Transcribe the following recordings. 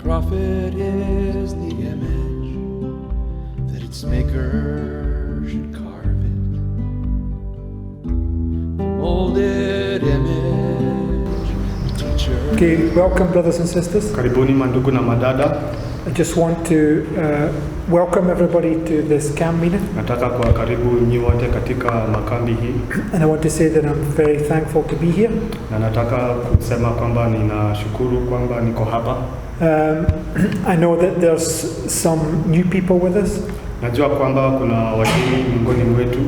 prophet is the image that its maker should carve it. The molded image, the teacher. Okay, welcome brothers and sisters. Karibuni mandugu na madada. I just want to welcome everybody to this camp meeting. Nataka kuwakaribu nyinyi wote katika makambi hii. And I want to say that I'm very thankful to be here. Na nataka kusema kwamba ninashukuru kwamba niko hapa. I know that there's some new people with us. Najua kwamba kuna wageni miongoni mwetu.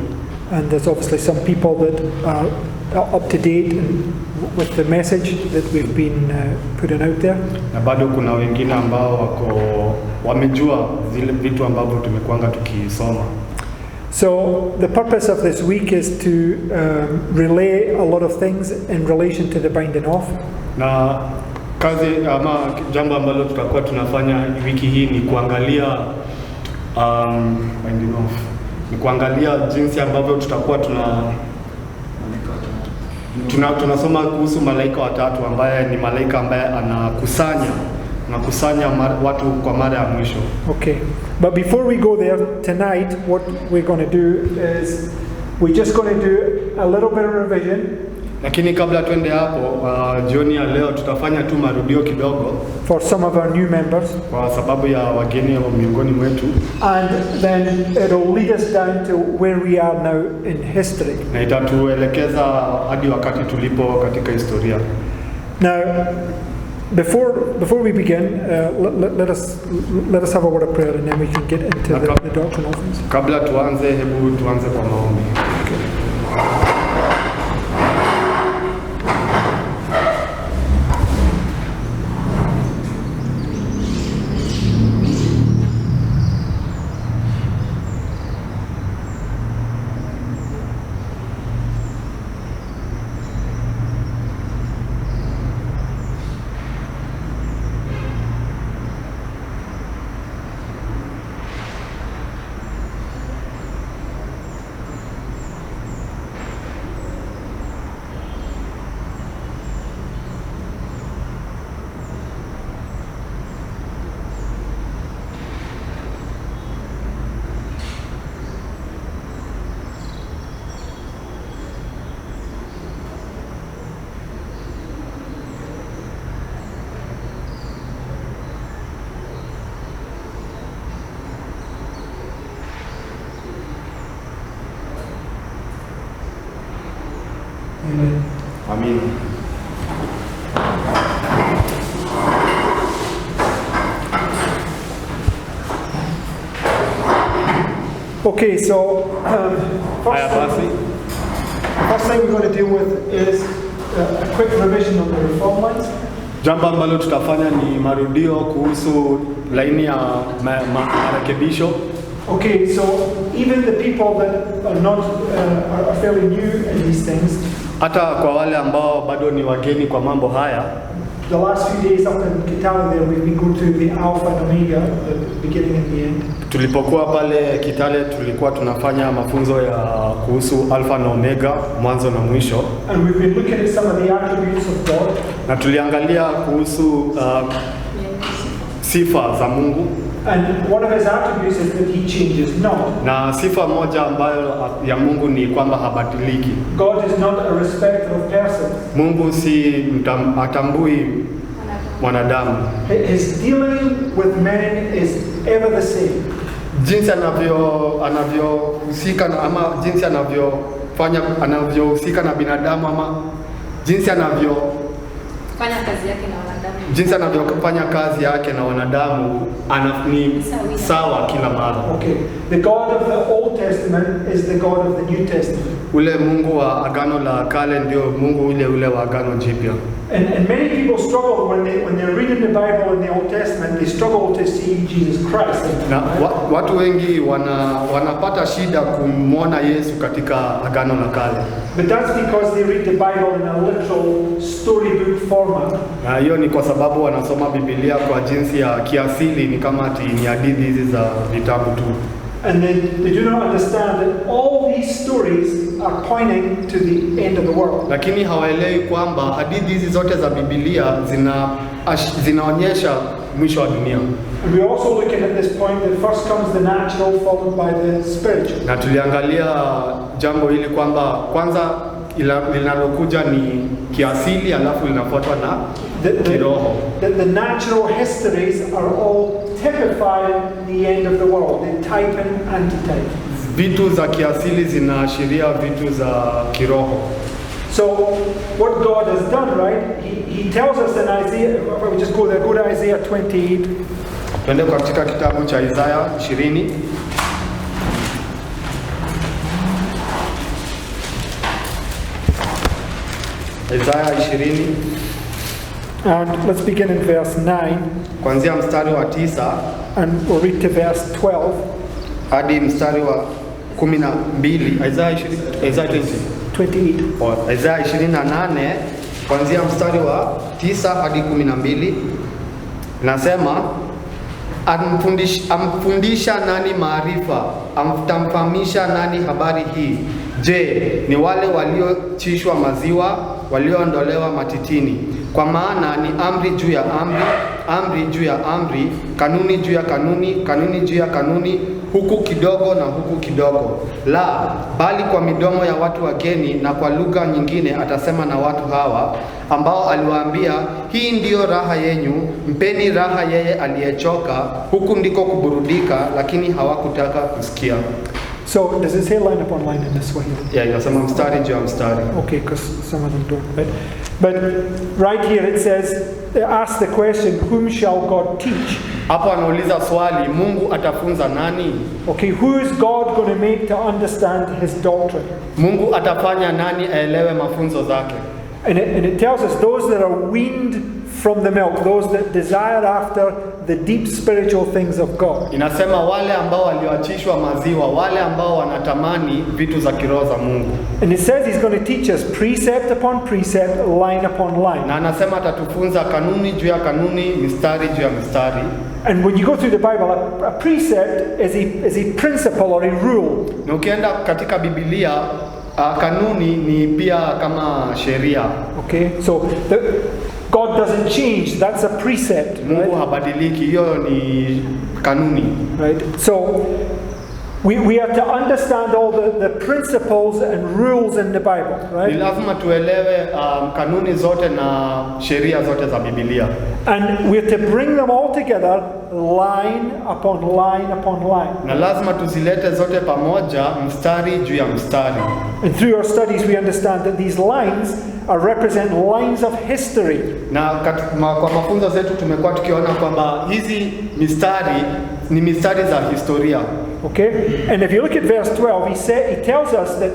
And there's obviously some people that are up to date with the message that we've been putting out there. Na bado kuna wengine ambao wamejua zile vitu ambavyo tumekuanga tukisoma. So the purpose of this week is to relay a lot of things in relation to the binding off. Na kazi ama jambo ambalo tutakuwa tunafanya wiki hii ni kuangalia binding off. Ni kuangalia jinsi ambavyo tutakuwa tunasoma kuhusu malaika watatu ambaye ni malaika ambaye anakusanya watu kwa mara ya mwisho. Okay, but before we go there tonight, what we're going to do is we're just going to do a little bit of revision. Lakini kabla twende hapo, jioni ya leo tutafanya tu marudio kidogo for some of our new members, kwa sababu ya wageni wa miongoni mwetu, and then it'll lead us down to where we are now in history. Na itatuelekeza hadi wakati tulipo katika historia. Now, before we begin, let us have a word of prayer, and then we can get into the doctrinal things. Kabla tuanze, hebu tuanze kwa maombi. Okay. Amen. Okay, so first thing we're going to deal with is a quick revision of the reform lines. Jambo ambalo tutafanya ni marudio kuhusu laini ya marekebisho. Okay, so even the people that are not are fairly new in these things, hata kwa wale ambao bado ni wageni kwa mambo haya, the last few days up in Kitale there we've been going through the Alpha and Omega, the beginning and the end. Tulipokuwa pale Kitale tulikuwa tunafanya mafunzo ya kuhusu Alpha na Omega, mwanzo na mwisho. And we've been looking at some of the attributes of God. Na tuliangalia kuhusu sifa za Mungu. And one of his attributes is that he changes not. Na sifa moja ambayo ya Mungu ni kwamba habadiliki. God is not a respecter of persons. Mungu si atambui mwanadamu. His dealing with men is ever the same. Jinsi anavyohusika ama jinsi anavyohusika na binadamu ama jinsi fanya kazi yake na wanadamu. Jinsi anavyofanya kazi yake na wanadamu ni sawa kila mara. Okay. The God of the Old Testament is the God of the New Testament. Ule Mungu wa Agano la Kale ndio Mungu ule wa Agano Jipya. And many people struggle when they're reading the Bible in the Old Testament, they struggle to see Jesus Christ. Na watu wengi wanapata shida kumwona Yesu katika Agano la Kale. But that's because they read the Bible in a literal storybook format. Na hiyo ni kwa sababu wanasoma Biblia kwa jinsi ya kiasili, ni kama ni hadithi hizi za vitabu tu. And they do not understand that all these stories are pointing to the end of the world. Lakini hawaelewi kwamba hadithi hizi zote za Biblia zinaonyesha mwisho wa dunia. And we're also looking at this point that first comes the natural followed by the spiritual. Na tuliangalia jambo hili kwamba kwanza linalokuja ni kiasili alafu linafuatwa na kiroho. The natural histories are all typifying the end of the world. They type and antitype. Vitu za kiasili zinaashiria vitu za kiroho. So what God has done, right? He tells us in Isaiah. We just go there. Go to Isaiah 28. Twende katika kitabu cha Isaya 20. Isaya 20. And let's begin in verse 9. Kuanzia mstari wa 9 and we'll read to verse 12 hadi mstari wa 12. Isaya 28. Isaya 28 kuanzia mstari wa 9 hadi 12. Nasema, amfundisha nani maarifa? Amtamfahamisha nani habari hii? Je, ni wale waliochishwa maziwa, walioondolewa matitini? Kwa maana ni amri juu ya amri, amri juu ya amri, kanuni juu ya kanuni, kanuni juu ya kanuni, huku kidogo na huku kidogo. La, bali kwa midomo ya watu wageni na kwa lugha nyingine atasema na watu hawa, ambao aliwaambia, hii ndiyo raha yenyu, mpeni raha yeye aliyechoka, huku ndiko kuburudika, lakini hawakutaka kusikia. So does it say line upon line in this way? Yeah, inasema mstari juu ya mstari. Okay, because some of them don't. But right here it says, ask the question, whom shall God teach? Hapo anauliza swali, Mungu atafunza nani? Okay, who is God going to make to understand his doctrine? Mungu atafanya nani aelewe mafunzo zake? And it tells us those that are weaned from the milk, those that desire after the deep spiritual things of God. Inasema wale ambao walioachishwa maziwa, wale ambao wanatamani vitu za kiroho za Mungu. And it says he's going to teach us precept upon precept, line upon line. Na anasema atatufunza kanuni juu ya kanuni, mistari juu ya mistari. And when you go through the Bible, a precept is a principle or a rule. Na ukienda katika Biblia, kanuni ni pia kama sheria. Okay, so God doesn't change. That's a precept. Mungu habadiliki, hiyo ni kanuni. Right. So we have to understand all the principles and rules in the Bible. Ni Right. lazima tuelewe kanuni zote na sheria zote za Biblia. And we have to bring them all together, line upon line upon line. Na lazima tuzilete zote pamoja, mstari juu ya mstari. And through our studies, we understand that these lines represent lines of history. Na kwa mafunzo zetu tumekuwa tukiona kwamba hizi mistari ni mistari za historia. Okay? And if you look at verse 12, he tells us that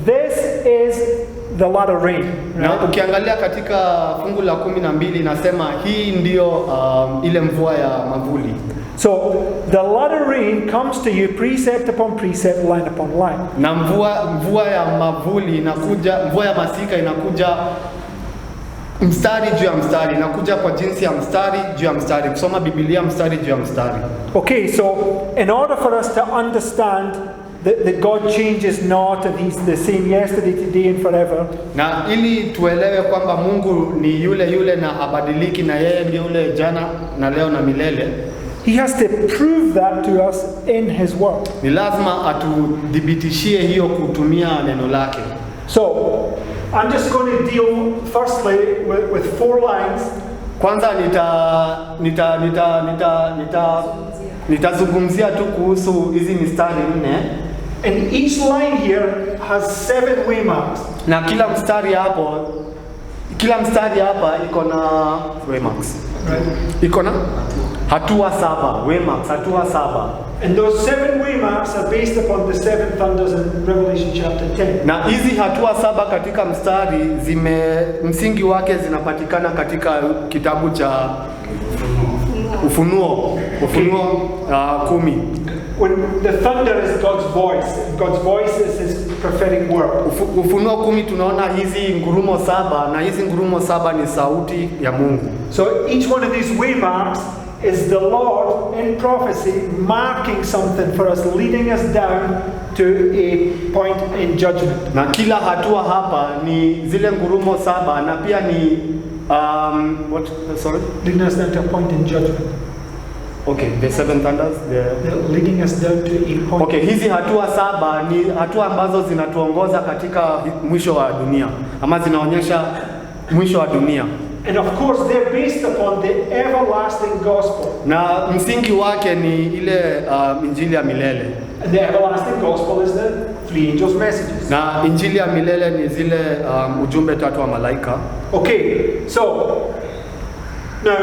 this is the latter rain. Na ukiangalia katika fungu la 12 inasema hii ndio ile mvua ya mavuli. So the latter rain comes to you precept upon precept, line upon line. Na mvua ya mavuli inakuja, mvua ya masika inakuja mstari juu ya mstari, inakuja kwa jinsi ya mstari juu ya mstari, kusoma Biblia mstari juu ya mstari. Okay, so in order for us to understand that God changes not and he's the same yesterday, today and forever. Na ili tuelewe kwamba Mungu ni yule na habadiliki, na yeye ndiye yule jana na leo na milele. He has to prove that to us in his word. Ni lazima atudhibitishie hiyo kutumia neno lake. So I'm just going to deal firstly with 4 lines. Kwanza nitazungumzia tu kuhusu hizi mistari 4. And each line here has 7 waymarks. Na kila mstari hapa iko na waymarks. Right. Iko na hatua 7, waymarks, hatua 7. And those 7 waymarks are based upon the 7 thunders in Revelation chapter 10. Na hizi hatua 7 katika mstari msingi wake zinapatikana katika kitabu cha Ufunuo 10. When the thunder is God's voice is his prophetic word. Ufunuo 10 tunaona hizi ngurumo 7, na hizi ngurumo 7 ni sauti ya Mungu. So each one of these waymarks is the Lord in prophecy marking something for us, leading us down to a point in judgment. Na kila hatua hapa ni zile ngurumo saba na pia ni Leading us down to a point in judgment. Okay, the seven thunders, They're leading us down to a point. Okay, hizi hatua saba ni hatua ambazo zinatuongoza katika mwisho wa dunia ama zinaonyesha mwisho wa dunia. And of course they're based upon the everlasting gospel. Na msingi wake ni ile injili ya milele. And the everlasting gospel is the three angels' messages. Na injili ya milele ni zile ujumbe tatu wa malaika. Okay, so now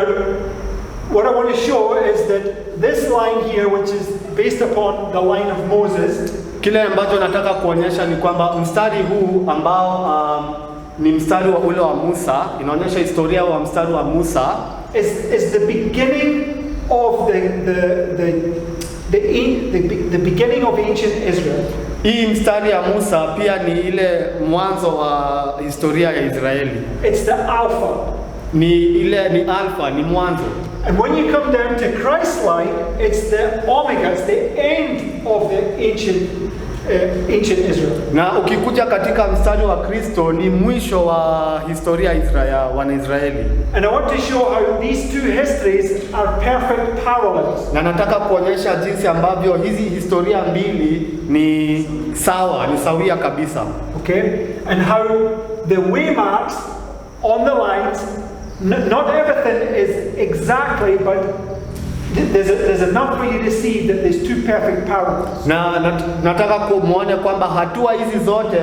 what I want to show is that this line here, which is based upon the line of Moses, kile ambacho nataka kuonyesha ni kwamba mstari huu ambao ni mstari wa ule wa Musa, inaonyesha historia wa mstari wa Musa, is the beginning of the beginning of ancient Israel. Hii mstari ya Musa pia ni ile mwanzo wa historia ya Israeli. It's the alpha. Ni alpha, ni mwanzo. And when you come down to Christ's line, it's the omega, it's the end of the ancient Israel. Na ukikuja katika mstari wa Kristo ni mwisho wa historia ya Wanaisraeli. And I want to show how these two histories are perfect parallels. Na nataka kuonyesha jinsi ambavyo hizi historia mbili ni sawa, ni sawia kabisa. Okay? And how the waymarks on the lines, not everything is exactly, but there's enough for you to see that there's two perfect parallels. Na nataka kumuone kwamba hatua hizi zote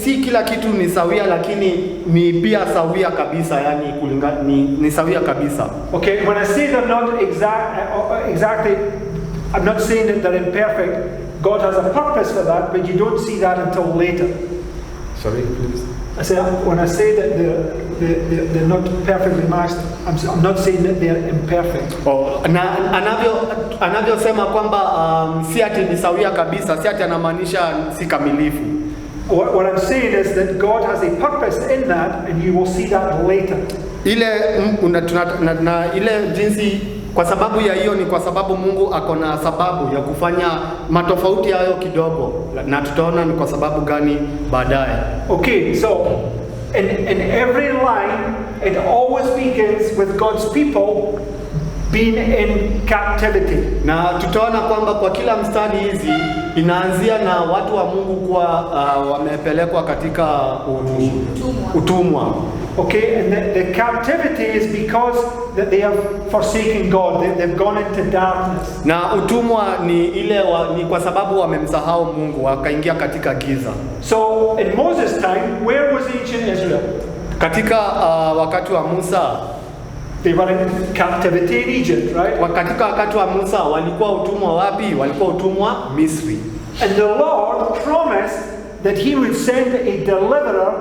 si kila kitu ni sawia, lakini ni pia sawia kabisa, yani kulingana ni sawia kabisa. Okay, when I say they're not exactly, I'm not saying that they're imperfect. God has a purpose for that, but you don't see that until later. Sorry, please. When I say that they're not perfectly matched, I'm not saying that they're imperfect. Na anavyosema kwamba si ati ni sawia kabisa, si ati anamaanisha si kamilifu. What I'm saying is that God has a purpose in that, and you will see that later. Ile jinsi, kwa sababu ya hiyo ni kwa sababu Mungu akona sababu ya kufanya matofauti hayo kidogo, na tutaona ni kwa sababu gani baadaye. Okay, so in every line it always begins with God's people being in captivity. Na tutaona kwamba kwa kila mstari hizi inaanzia na watu wa Mungu kuwa wamepelekwa katika utumwa. Okay, and the captivity is because that they have forsaken God. They've gone into darkness. Na utumwa ni kwa sababu wamemsahau Mungu, wakaingia katika giza. So in Moses' time, where was ancient Israel? Katika wakati wa Musa, they were in captivity in Egypt, right? Katika wakati wa Musa walikuwa utumwa wapi? Walikuwa utumwa Misri. And the Lord promised that he would send a deliverer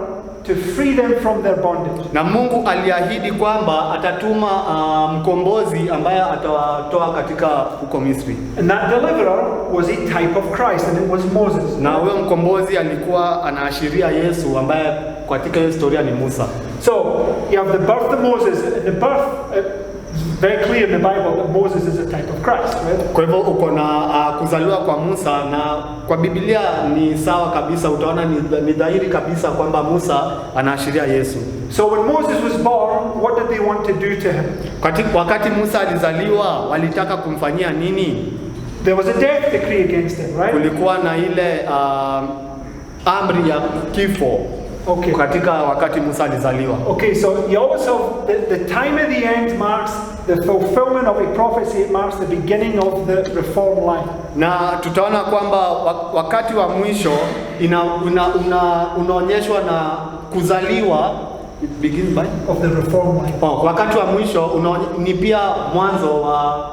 to free them from their bondage. Na Mungu aliahidi kwamba atatuma mkombozi ambaye atawatoa katika huko Misri. And that deliverer was a type of Christ, and it was Moses. Na huyo mkombozi alikuwa anaashiria Yesu ambaye katika historia ni Musa. So you have the birth of Moses, and the birth very clear in the Bible that Moses is a type of Christ, right? Kwa hivyo uko na kuzaliwa kwa Musa, na kwa Biblia ni sawa kabisa, utaona ni dhahiri kabisa kwamba Musa anaashiria Yesu. So when Moses was born, what did they want to do to him? Wakati Musa alizaliwa, walitaka kumfanyia nini? There was a death decree against him, right? Kulikuwa na ile amri ya kifo. Okay. Katika wakati Musa alizaliwa. Okay, so you always have the time of the end marks the fulfillment of a prophecy. It marks the beginning of the reform line. Na tutaona kwamba wakati wa mwisho unaonyeshwa na kuzaliwa, it begins by of the reform line. Wakati wa mwisho ni pia mwanzo wa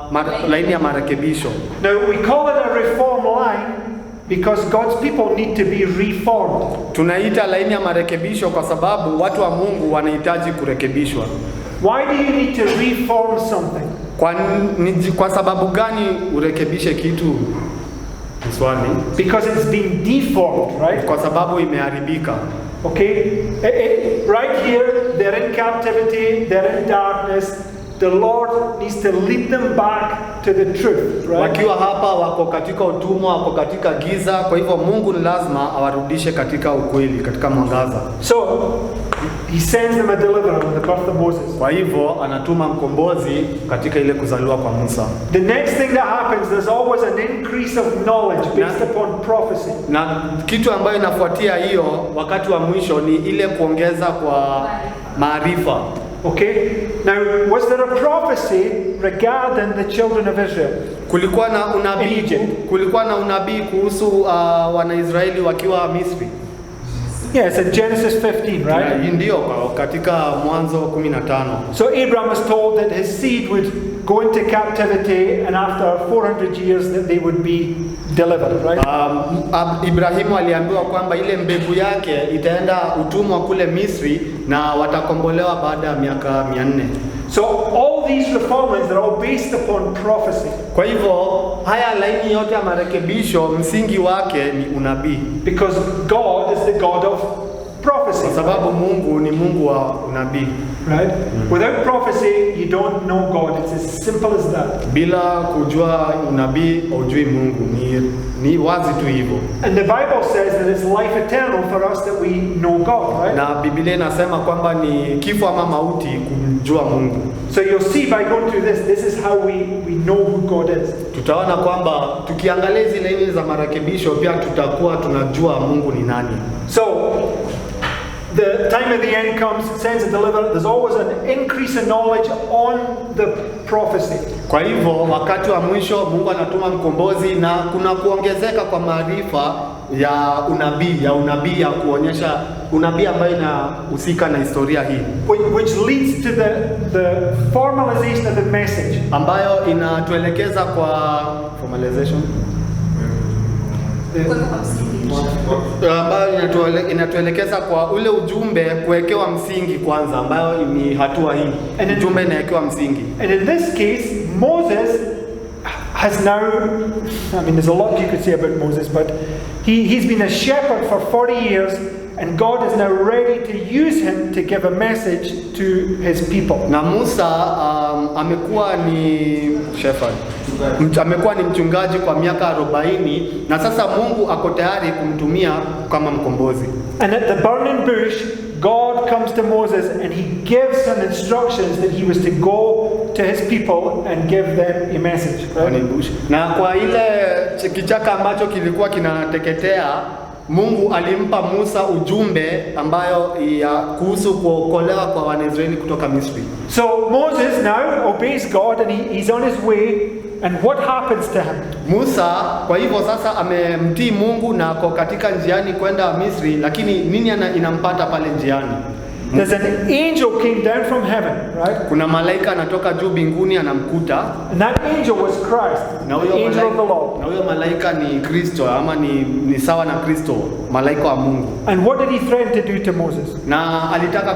laini ya marekebisho. Now we call it a reform line because God's people need to be reformed. Tunaita laini ya marekebisho kwa sababu watu wa Mungu wanahitaji kurekebishwa. Why do you need to reform something? Kwa sababu gani urekebishe kitu? Swali. Because it's been deformed, right? Kwa sababu imeharibika. Okay? Right here, they're in captivity, they're in darkness. the Lord needs to lead them back to the truth, right? Wakiwa hapa wako katika utumwa, wako katika giza, kwa hivyo Mungu ni lazima awarudishe katika ukweli, katika mwangaza. So he sends them a deliverer with the birth of Moses. Kwa hivyo anatuma mkombozi katika ile kuzaliwa kwa Musa. The next thing that happens, there's always an increase of knowledge based upon prophecy. Na kitu ambayo inafuatia hiyo wakati wa mwisho ni ile kuongeza kwa maarifa. Okay? Now, was there a prophecy regarding the children of Israel? Kulikuwa na unabii, In Egypt. kulikuwa na unabii kuhusu Wanaisraeli wakiwa Misri. Yes, in Genesis 15, right? Hii ndio katika Mwanzo 15. So Abraham was told that his seed would go into captivity, and after 400 years that they would be delivered, right? Ibrahimu aliambiwa kwamba ile mbegu yake itaenda utumwa kule Misri na watakombolewa baada ya miaka 400. So all these reforms are all based upon prophecy. Kwa hivyo haya laini yote ya marekebisho msingi wake ni unabii. Because God is the God of prophecy. Kwa sababu Mungu ni Mungu wa unabii. Right? Without prophecy, you don't know God. It's as simple as that. Bila kujua unabii hujui Mungu. Ni wazi tu hivyo. And the Bible says that it's life eternal for us that we know God, right? Na Biblia inasema kwamba ni kifo ama mauti kumjua Mungu. So you'll see by going through this is how we know who God is. Tutaona kwamba tukiangalia zile laini za marekebisho pia tutakuwa tunajua Mungu ni nani. So the time of the end comes, sends a deliverer. There's always an increase in knowledge on the prophecy. Kwa hivyo wakati wa mwisho Mungu anatuma mkombozi na kuna kuongezeka kwa maarifa ya unabii ya kuonyesha unabii ambayo inahusika na historia hii, Which leads to the formalization of the message. ambayo inatuelekeza kwa formalization ambayo inatuelekeza kwa ule ujumbe kuwekewa msingi kwanza, ambayo ni hatua hii. Ujumbe inawekewa msingi. And in this case, Moses has now, I mean, there's a lot you could say about Moses, but he's been a shepherd for 40 years, and God is now ready to use him to give a message to his people. Na Musa amekuwa ni shepherd. Amekuwa ni mchungaji kwa miaka 40 na sasa Mungu ako tayari kumtumia kama mkombozi. And at the burning bush, God comes to Moses and he gives him instructions that he was to go to his people and give them a message. Right? Na kwa ile kichaka ambacho kilikuwa kinateketea, Mungu alimpa Musa ujumbe ambayo ya kuhusu kuokolewa kwa Wanaisraeli kutoka Misri. So Moses now obeys God and he's on his way, and what happens to him? Musa kwa hivyo sasa amemtii Mungu na ako katika njiani kwenda Misri, lakini nini inampata pale njiani? There's an angel came down from heaven, right? Kuna malaika anatoka juu mbinguni anamkuta. And that angel was Christ, the angel of the Lord. Na huyo malaika ni Kristo, ama ni sawa na Kristo, malaika wa Mungu. And what did he threaten to do to Moses? Na alitaka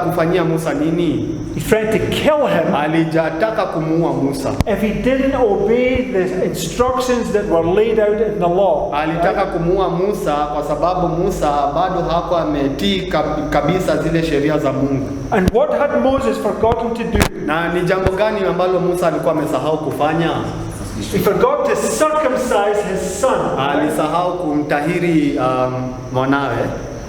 kufanyia Musa nini? He threatened to kill him. Alijataka kumuua Musa If he didn't obey the instructions that were laid out in the law. Alitaka kumuua Musa kwa sababu Musa bado hakuwa ametii kabisa zile sheria za Mungu. And what had Moses forgotten to do? Na ni jambo gani ambalo Musa alikuwa amesahau kufanya? He forgot to circumcise his son. Alisahau kumtahiri mwanawe.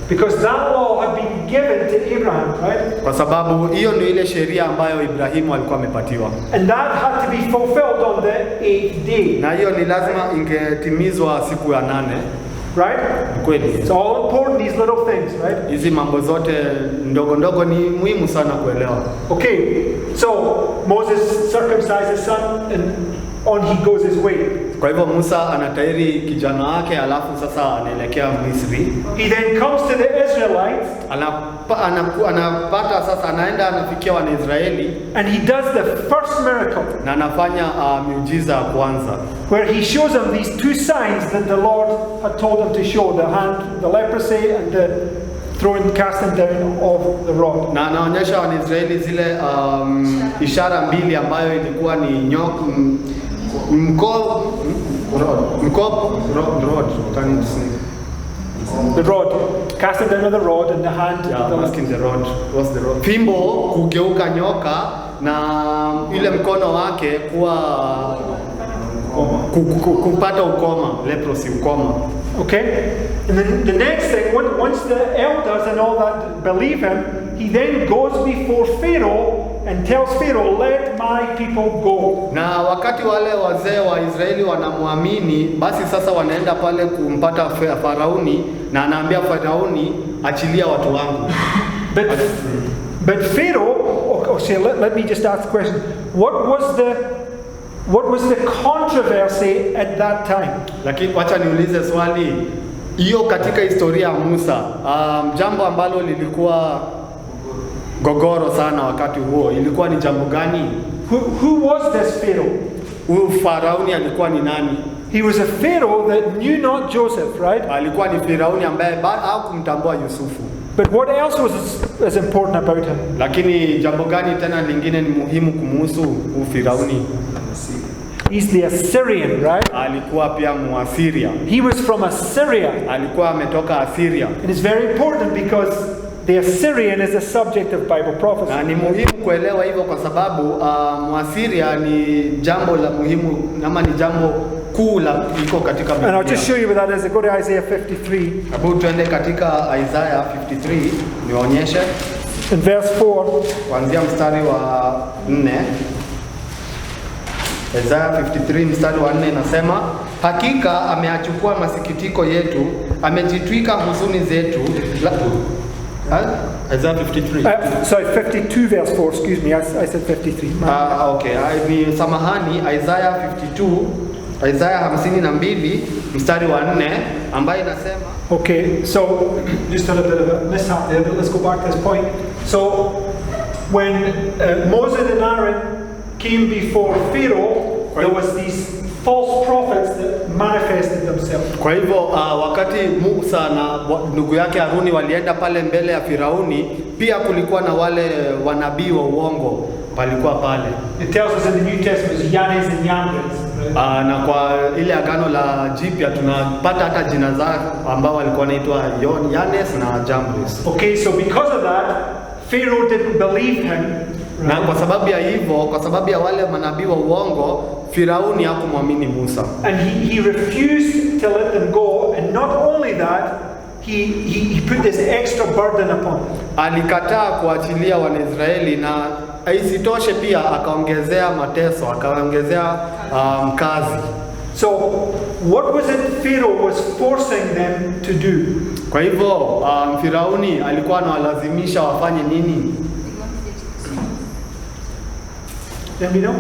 Because that law had been given to Abraham, right? Kwa sababu hiyo ndio ile sheria ambayo Ibrahimu alikuwa amepatiwa. And that had to be fulfilled on the 8th day. Na hiyo ni lazima ingetimizwa siku ya 8. Right? Kweli. It's all important, these little things, right? Hizi mambo zote ndogo ndogo ni muhimu sana kuelewa. Okay, so Moses circumcised his son and on he goes his way. Kwa hivyo Musa anatahiri kijana wake, alafu sasa anaelekea Misri. He then comes to the Israelites. Anapata sasa, anaenda anafikia Wanaisraeli. And he does the first miracle. Na anafanya miujiza ya kwanza. Where he shows them these two signs that the Lord had told him to show: the hand, the leprosy, and the casting down of the rod. Na anaonyesha Wanaisraeli zile ishara mbili ambayo ilikuwa ni The rod. Cast it down with the rod and the hand. Yeah, the I'm asking the rod. What's the rod? Fimbo kugeuka nyoka na ile mkono wake kuwa kupata ukoma, leprosy, ukoma. Okay? And then the next thing, once the elders and all that believe him, he then goes before Pharaoh and tells Pharaoh, let my people go. Na wakati wale wazee wa Israeli wanamwamini, basi sasa wanaenda pale kumpata Farauni na anaambia Farauni, achilia watu wangu. But Pharaoh, let me just ask the question. What was the controversy at that time? Lakini wacha niulize swali. Hiyo katika historia ya Musa, jambo ambalo lilikuwa gogoro sana wakati huo, ilikuwa ni jambo gani? Who was this Pharaoh? Huyu Farauni alikuwa ni nani? He was a Pharaoh that knew not Joseph, right? Alikuwa ni Firauni ambaye hakumtambua Yusufu. But what else was as important about him? Lakini jambo gani tena lingine ni muhimu kumuhusu huyu Firauni? He's the Assyrian, right? Alikuwa pia Muasiria. He was from Assyria. Alikuwa ametoka Asiria. And it's very important because the Assyrian is a subject of Bible prophecy. Na ni muhimu kuelewa hivyo kwa sababu Muasiria ni jambo la muhimu ama ni jambo kuu la liko katika Biblia. And I'll just show you what that is. Go to Isaiah 53. Hapo tuende katika Isaiah 53 niwaonyeshe. In verse 4. Kuanzia mstari wa 4. Isaiah 53 mstari wa 4 inasema, hakika ameachukua masikitiko yetu, amejitwika huzuni zetu. Isaiah 53. Sorry, 52 verse 4, excuse me, I said 53. Okay, ni samahani, Isaiah 52, Isaiah 52 mstari wa 4 ambaye inasema. Okay, so just had a bit of a mishap there, but let's go back to this point. So when Moses and Aaron came before Pharaoh, there was these false prophets that manifested themselves. Kwa hivyo wakati Musa na ndugu yake Haruni walienda pale mbele ya Firauni, pia kulikuwa na wale wanabii wa uongo walikuwa pale. It tells us in the New Testament Yanes and Yambres. Na kwa ile agano la Jipya tunapata hata jina zao ambao walikuwa wanaitwa Yanes na Jambres. Okay, so because of that, Pharaoh didn't believe him. Na kwa sababu ya hivyo, kwa sababu ya wale manabii wa uongo, Firauni hakumwamini Musa. And he refused to let them go, and not only that, he put this extra burden upon them. Alikataa kuachilia Wanaisraeli na isitoshe pia akaongezea mateso, akaongezea kazi. So what was it Pharaoh was forcing them to do? Kwa hivyo Firauni alikuwa anawalazimisha wafanye nini? Let me know.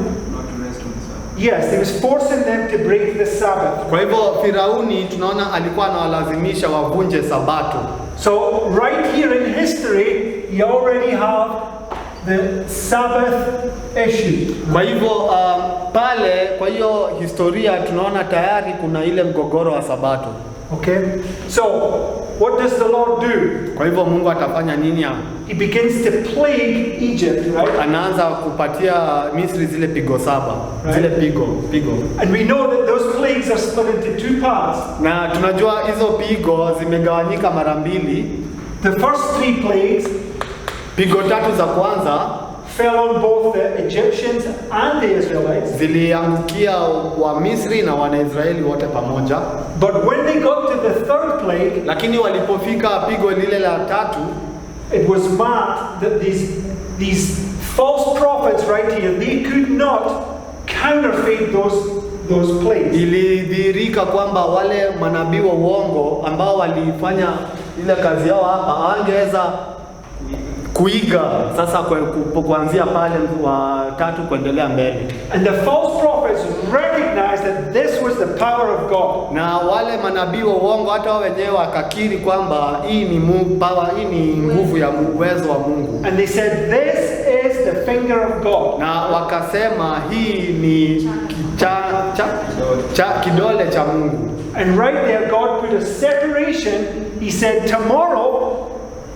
Yes, he was forcing them to break the Sabbath. Kwa hivyo Firauni tunaona alikuwa anawalazimisha wavunje Sabato. So right here in history, you already have the Sabbath issue. Kwa hivyo pale, kwa hiyo historia tunaona tayari kuna ile mgogoro wa Sabato. Okay? So, what does the Lord do? Kwa hivyo Mungu atafanya nini hapo? He begins to plague Egypt, right? Anaanza kupatia Misri zile pigo 7, right? Zile pigo. And we know that those plagues are split into 2 parts. Na tunajua hizo pigo zimegawanyika mara mbili. The first 3 plagues, pigo 3 za kwanza, fell on both the Egyptians and the Israelites. Ziliangukia wa Misri na Wanaisraeli wote pamoja. But when they got to the 3rd plague, lakini walipofika pigo lile la 3, it was marked that these false prophets right here, they could not counterfeit those plagues. Ilidhihirika kwamba wale manabii wa uongo ambao walifanya ile kazi yao hapa hawangeweza kuiga sasa kuanzia pale wa 3 kuendelea mbele. And the false prophets recognized that this was the power of God. Na wale manabii wa uongo hata wao wenyewe wakakiri kwamba hii ni power, hii ni nguvu ya uwezo wa Mungu. And they said this is the finger of God. Na wakasema hii ni kidole cha Mungu. And right there God put a separation. He said tomorrow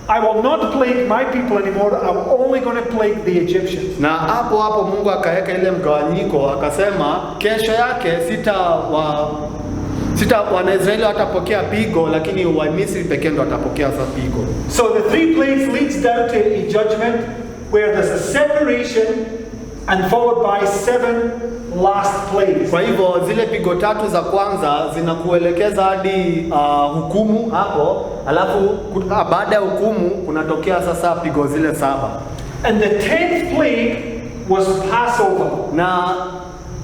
I will not plague my people anymore. I'm only going to plague the Egyptians. Na hapo Mungu akaweka ile mgawanyiko, akasema kesho yake Wanaisraeli watapokea pigo, lakini Wamisri pekee ndo watapokea sasa pigo. So the 3 plagues leads down to a judgment where there's a separation and followed by 7 last plagues. Kwa hivyo zile pigo 3 za kwanza zinakuelekeza hadi hukumu hapo, alafu baada ya hukumu kunatokea sasa pigo zile 7. And the 10th plague was Passover. Na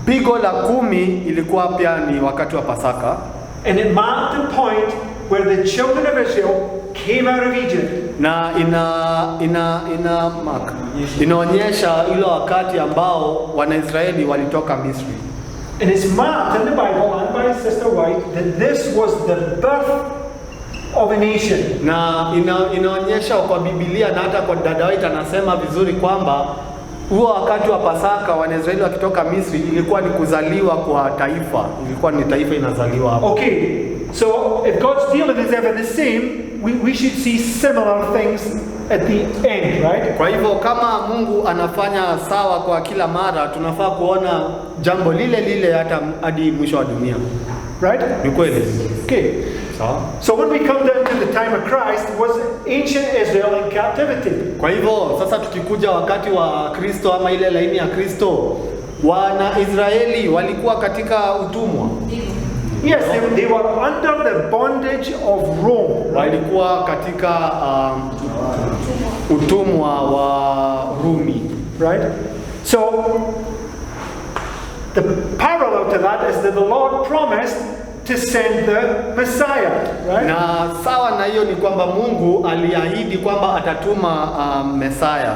pigo la 10 ilikuwa pia ni wakati wa Pasaka. And it marked the point where the children of Israel came out of Egypt. Na inaonyesha ile wakati ambao Wanaisraeli walitoka Misri. And it's marked in the Bible and by Sister White that this was the birth of a nation. Na inaonyesha kwa Biblia na hata kwa dada White anasema vizuri kwamba huo wakati wa Pasaka Wanaisraeli wakitoka Misri ilikuwa ni kuzaliwa kwa taifa. Ilikuwa ni taifa inazaliwa hapo. Okay. So if God's dealing is ever the same, we should see similar things at the end, right? Kwa hivyo kama Mungu anafanya sawa kwa kila mara, tunafaa kuona jambo lile lile hadi mwisho wa dunia. Right? Ni kweli. Okay. So when we come down to the time of Christ, was ancient Israel in captivity? Kwa hivyo sasa tukikuja wakati wa Kristo ama ile laini ya Kristo, wana Israeli walikuwa katika utumwa. Yes, they were under the bondage of Rome. Walikuwa katika utumwa wa Rumi. Right? So the parallel to that is that the Lord promised to send the Messiah, right? Na sawa na hiyo ni kwamba Mungu aliahidi kwamba atatuma Messiah.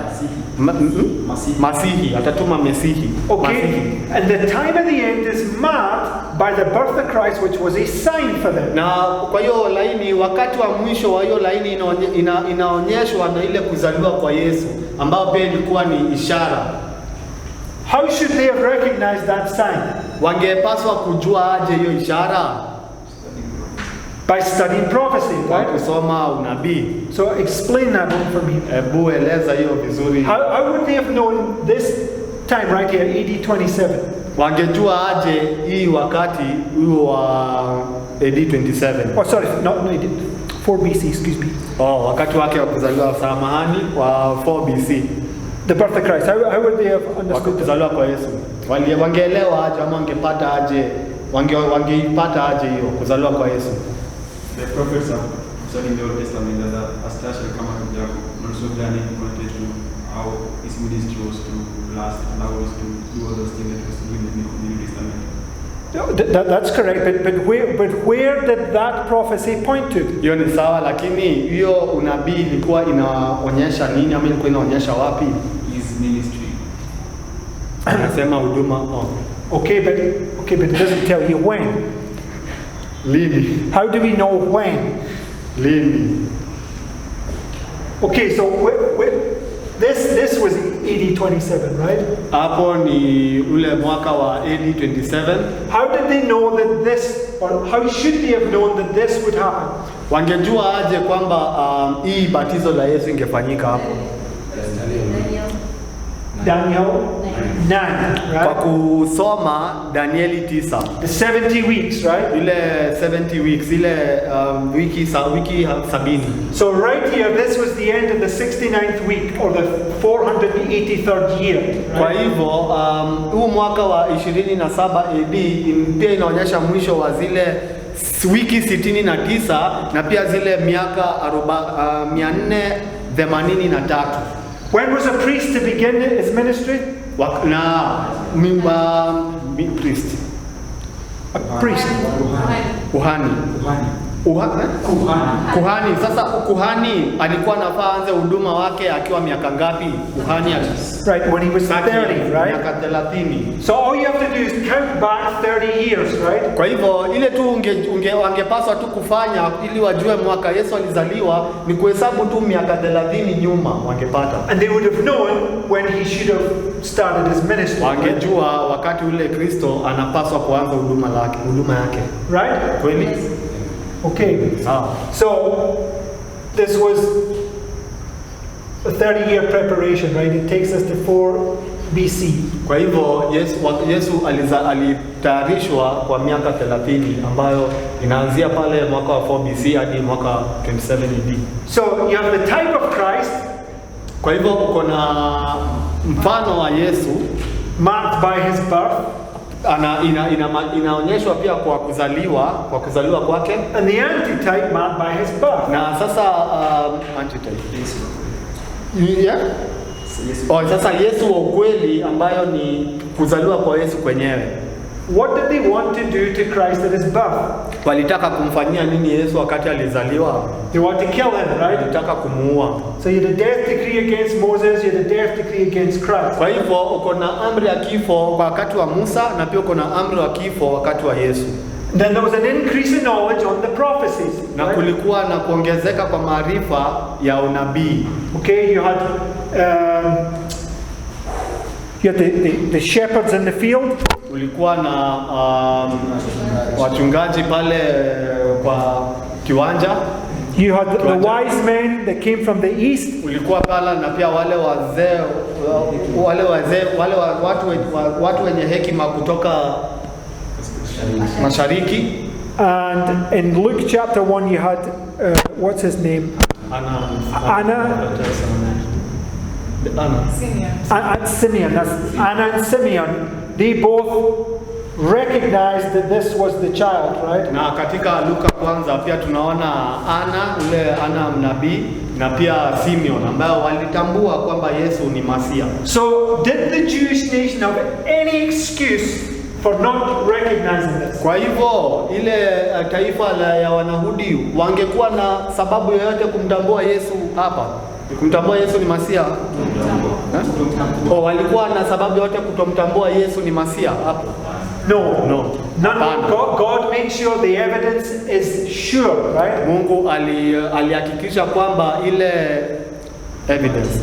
Masihi, atatuma Mesihi. Okay. Masihi. And the time of the end is marked by the birth of Christ, which was a sign for them. Na kwa hiyo laini, wakati wa mwisho wa hiyo laini inaonyeshwa na ile kuzaliwa kwa Yesu, ambao pia ilikuwa ni ishara. How should they have recognized that sign? Wangepaswa kujua aje hiyo ishara? By studying prophecy, right? Kusoma unabii. So explain that one for me. Hebu eleza hiyo vizuri. How would they have known this time right here, AD 27? Wangejua aje hii wakati huo wa AD 27? Oh, sorry, not 4 BC, excuse me. Oh, wakati wake wa kuzaliwa, samahani, wa 4 BC. The birth of Christ. How would they have understood kuzaliwa kwa Yesu? Wangeelewa aje ama wangepata aje? Wangeipata aje hiyo kuzaliwa kwa Yesu? The prophets are said in the Old Testament that a star shall come out of Jacob, not so planning pointed to how his ministry was to last, and how was to do all those things that was given in the New Testament. That's correct, but where did that prophecy point to? Hiyo ni sawa, lakini hiyo unabii ilikuwa inaonyesha nini ama ilikuwa inaonyesha wapi? His ministry. Anasema huduma. Okay, but it doesn't tell you when. Lini? How do we know when? Lini? Okay, so this was AD 27, right? Hapo ni ule mwaka wa AD 27. How did they know that this, or how should they have known that this would happen? Wangejua aje kwamba hii batizo la Yesu ingefanyika hapo? Daniel 9, Kwa right? kusoma Danieli 9. The 70 weeks, right? Ile 70 weeks, ile wiki 70. So right here, this was the end of the 69th week, or the 483rd year. Kwa Right? hivyo huu mwaka wa 27 AD pia inaonyesha mwisho wa zile wiki 69 na pia zile miaka 483. When was a priest to begin his ministry? Priest. A priest. Kuhani. Kuhani. Sasa kuhani alikuwa anafaa anze huduma wake akiwa miaka ngapi? Kuhani Right, when he was 30, right? miaka 30. So all you have to do is count back 30 years, right? Kwa hivyo ile tu wangepaswa tu kufanya ili wajue mwaka Yesu alizaliwa ni kuhesabu tu miaka 30 nyuma wangepata. And they would have known when he should have started his ministry. Wangejua wakati ule Kristo anapaswa kuanza huduma yake. Right? Kweli? Okay. So this was a 30-year preparation, right? It takes us to BC. Kwa hivyo Yesu alitayarishwa kwa miaka 30 ambayo inaanzia pale mwaka wa 4 BC hadi mwaka 27 AD. So you have the type of Christ Kwa hivyo uko na mfano wa Yesu marked by his birth, inaonyeshwa pia kwa kuzaliwa kwake, and the antitype marked by his birth. na sasa antitype yeah? Sasa Yesu wa ukweli ambayo ni kuzaliwa kwa Yesu kwenyewe. What did they want to do to Christ at his birth? Walitaka kumfanyia nini Yesu wakati alizaliwa? They want to kill him, right? Walitaka kumuua. So you had a death decree against Moses, you had a death decree against Christ. Kwa hivyo uko na amri ya kifo kwa wakati wa Musa na pia uko na amri ya kifo wakati wa Yesu. Then there was an increase in knowledge on the prophecies. Na Right? kulikuwa na kuongezeka kwa maarifa ya unabii. Okay, you had the shepherds in the field. Ulikuwa na wachungaji pale kwa kiwanja. You had the wise men that came from the east. Ulikuwa pala na pia watu wenye hekima kutoka mashariki. And in Luke chapter 1 you had, what's his name? Simeon. That's Anna and Simeon. They both recognized that this was the child, right? Na katika Luka kwanza pia tunaona Ana mnabii na pia Simeon ambao walitambua kwamba Yesu ni Masia. So did the Jewish nation have any excuse for not recognizing this? Kwa hivyo ile taifa ya Wanahudi wangekuwa na sababu yoyote kumtambua Yesu hapa? Kumtambua Yesu ni Masia? Walikuwa na sababu yote kutomtambua Yesu ni Masia hapo? No. Hapana. God made sure the evidence is sure, right? Mungu alihakikisha kwamba ile evidence,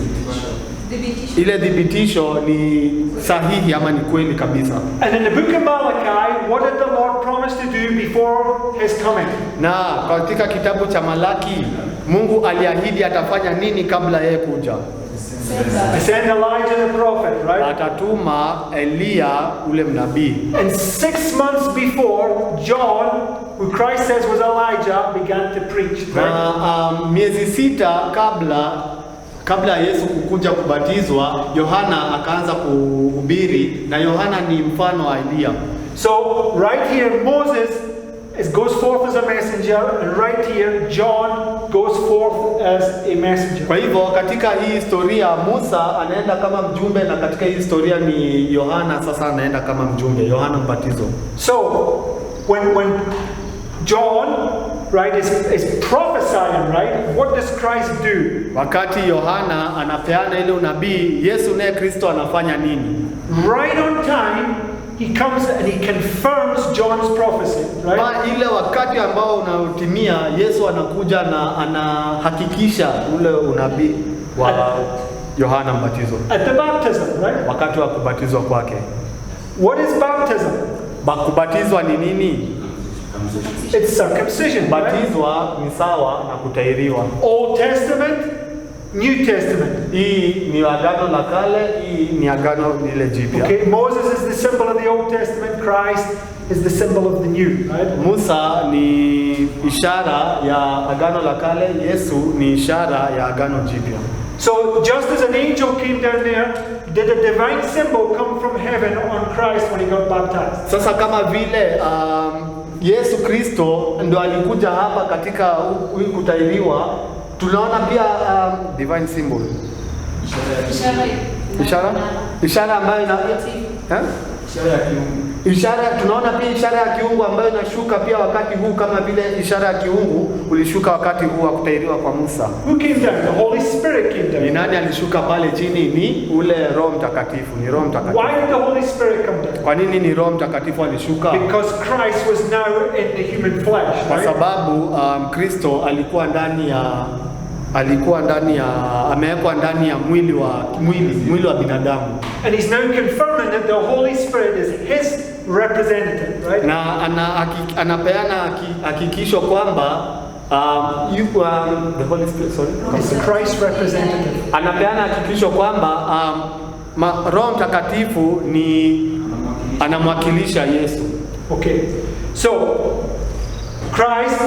ile thibitisho ni sahihi ama ni kweli kabisa. And in the book of Malachi, what did the Lord promise to do before his coming? Na katika kitabu cha Malaki, Mungu aliahidi atafanya nini kabla yeye kuja? Send Elijah the prophet, right? Atatuma Elia ule mnabii. And 6 months before, John, who Christ says was Elijah, began to preach, right? Na miezi 6 kabla Yesu kukuja kubatizwa, Yohana akaanza kuhubiri, na Yohana ni mfano wa Elia. So right here Moses goes forth as a messenger, and right here John goes forth as a messenger. Kwa hivyo katika hii historia Musa anaenda kama mjumbe, na katika hii historia ni Yohana sasa anaenda kama mjumbe, Yohana Mbatizo. So when John, right, is prophesying, right, what does Christ do? Wakati Yohana anapeana ile unabii, Yesu naye Kristo anafanya nini? Right on time, he comes and he confirms John's prophecy, right? Ile wakati ambao unaotimia, Yesu anakuja na anahakikisha ule unabii wa Yohana Mbatizo. At the baptism, right? Wakati wa kubatizwa kwake. What is baptism? Kubatizwa ni nini? It's circumcision. Batizwa ni sawa na kutahiriwa. Old Testament, New Testament. Hii ni agano la kale, hii ni agano lile jipya. Okay, Moses is the symbol of the Old Testament, Christ is the symbol of the New, right? Musa ni ishara ya agano la kale, Yesu ni ishara ya agano jipya. So just as an angel came down there, did a divine symbol come from heaven on Christ when he got baptized? Sasa kama vile Yesu Kristo ndo alikuja hapa katika kutahiriwa, tunaona pia divine symbol. Ishara ambayo tunaona pia ishara ya kiungu ambayo inashuka pia wakati huu, kama vile ishara ya kiungu ulishuka wakati huu wa kutahiriwa kwa Musa. Who came down? The Holy Spirit came down. Ni nani alishuka pale chini? Ni ule Roho Mtakatifu, ni Roho Mtakatifu. Why did the Holy Spirit come down? Kwa nini ni Roho Mtakatifu alishuka? Because Christ was now in the human flesh, Kwa right? sababu Kristo alikuwa amewekwa ndani ya mwili wa binadamu. And he's now confirming that the Holy Spirit is his representative, right? Na anapeana hakikisho kwamba the Holy Spirit, It's Christ's representative. anapeana hakikisho kwamba Roho Mtakatifu ni anamwakilisha Yesu. Okay, so Christ,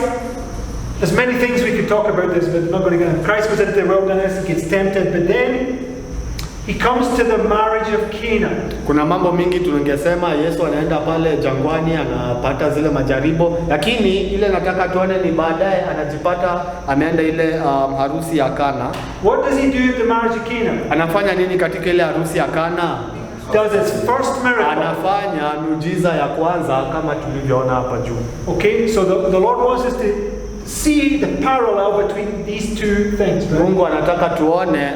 there's many things we could talk about this, but I'm not going to get into. Christ goes into the wilderness, he gets tempted, but then he comes to the marriage of Cana. Kuna mambo mingi tungesema. Yesu anaenda pale jangwani, anapata zile majaribu, lakini ile nataka tuone ni baadaye anajipata ameenda ile harusi ya Kana. What does he do at the marriage of Cana? Anafanya nini katika ile harusi ya Kana? Does his first miracle. Anafanya miujiza ya kwanza kama tulivyoona hapa juu. Okay, so the Lord wants us to see the parallel between these two things, right? Mungu anataka tuone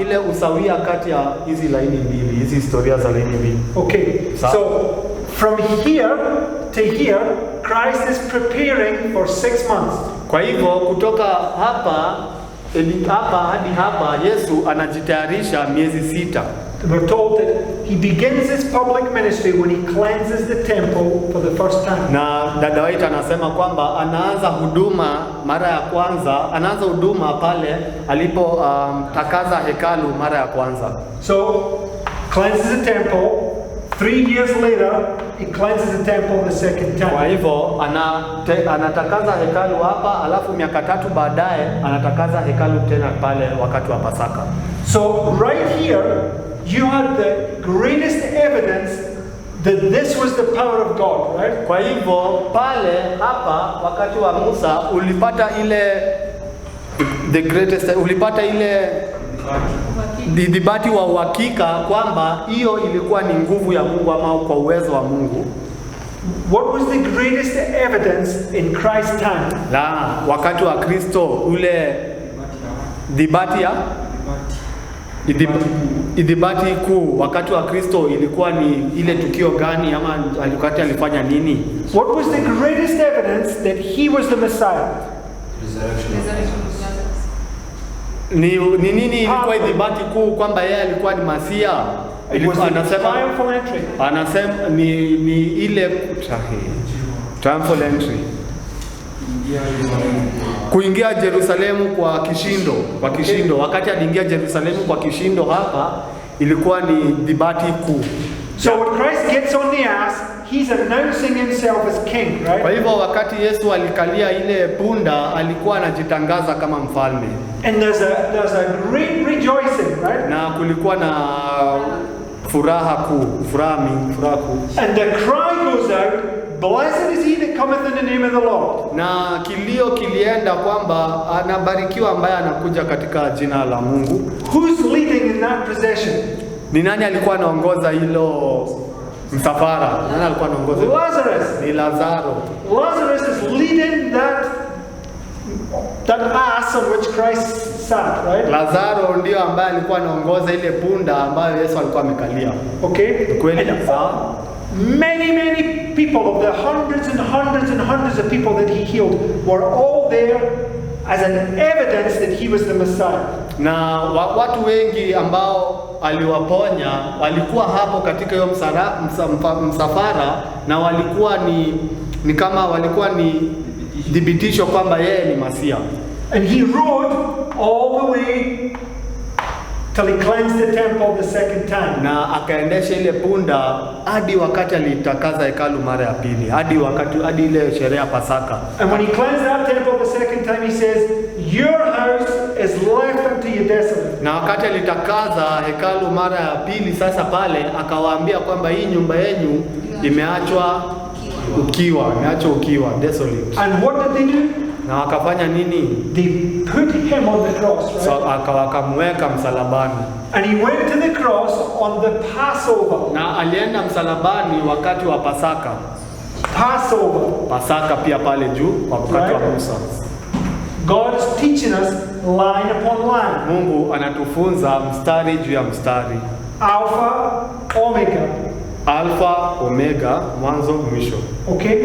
ile usawia kati ya hizi laini mbili, hizi historia za laini mbili. Okay, so from here to here, Christ is preparing for 6 months. Kwa hivyo kutoka hapa hadi hapa Yesu anajitayarisha miezi 6. We're told that he begins his public ministry when he cleanses the temple for the first time. Na dada White anasema kwamba anaanza huduma mara ya kwanza, anaanza huduma pale alipo takaza hekalu mara ya kwanza. So cleanses the temple. 3 years later, he cleanses the temple the second Kwa time. hivyo anatakaza hekalu hapa, alafu miaka 3 baadaye anatakaza hekalu tena pale wakati wa Pasaka. So right here, you had the greatest evidence that this was the power of God, right? Kwa hivyo pale hapa wakati wa Musa ulipata ile the greatest, ulipata ile dhibati wa uhakika kwamba hiyo ilikuwa ni nguvu ya Mungu ama kwa uwezo wa Mungu. What was the greatest evidence in Christ's time? La, wakati wa Kristo ule dhibati ya idhibati kuu wakati wa Kristo ilikuwa ni ile tukio gani ama wakati alifanya nini? What was the greatest evidence that he was the Messiah? Ni nini ilikuwa idhibati kuu kwamba yeye alikuwa ni Masia? Ilikuwa triumphal entry. Anasema ni ile triumphal entry. Kuingia Yerusalemu kwa kishindo. Wakati aliingia Yerusalemu kwa kishindo hapa ilikuwa ni dhibati kuu. So when Christ gets on the ass, he's announcing himself as king, right? Kwa hivyo wakati Yesu alikalia ile punda alikuwa anajitangaza kama mfalme. And there's a great rejoicing, right? Na kulikuwa na furaha kuu. And the cry goes out, blessed is he that cometh in the name of the Lord. Na kilio kilienda kwamba anabarikiwa ambaye anakuja katika jina la Mungu. Who's leading in that procession? Ni nani alikuwa anaongoza hilo msafara? Nani alikuwa anaongoza? Lazarus. Ni Lazaro. Lazarus is leading that ass on which Christ sat, right? Lazaro ndio ambaye alikuwa anaongoza ile punda ambayo Yesu alikuwa amekalia. Okay? Kweli And sawa? many people, of the hundreds and hundreds and hundreds of people that he healed, were all there as an evidence that he was the Messiah. Na watu wengi ambao aliwaponya walikuwa hapo katika hiyo msafara na walikuwa ni kama walikuwa ni dhibitisho kwamba yeye ni Masia. And he rode all the way till he cleansed the temple the second time. Na akaendesha ile punda hadi wakati alitakaza hekalu mara ya pili, hadi ile sherehe ya Pasaka. And when he cleansed that temple the second time, he says, your house is left unto you desolate. Na wakati alitakaza hekalu mara ya pili sasa pale akawaambia kwamba hii nyumba yenu imeachwa ukiwa, desolate. And what did they do? Na wakafanya nini? They put him on the cross, right? So akamweka msalabani. And he went to the cross on the Passover. Na alienda msalabani wakati wa Pasaka. Pasaka pia pale juu wakati wa Musa. God is teaching us line upon line. Mungu anatufunza mstari juu ya mstari. Alpha, Omega. Alpha, Omega, mwanzo mwisho. Okay?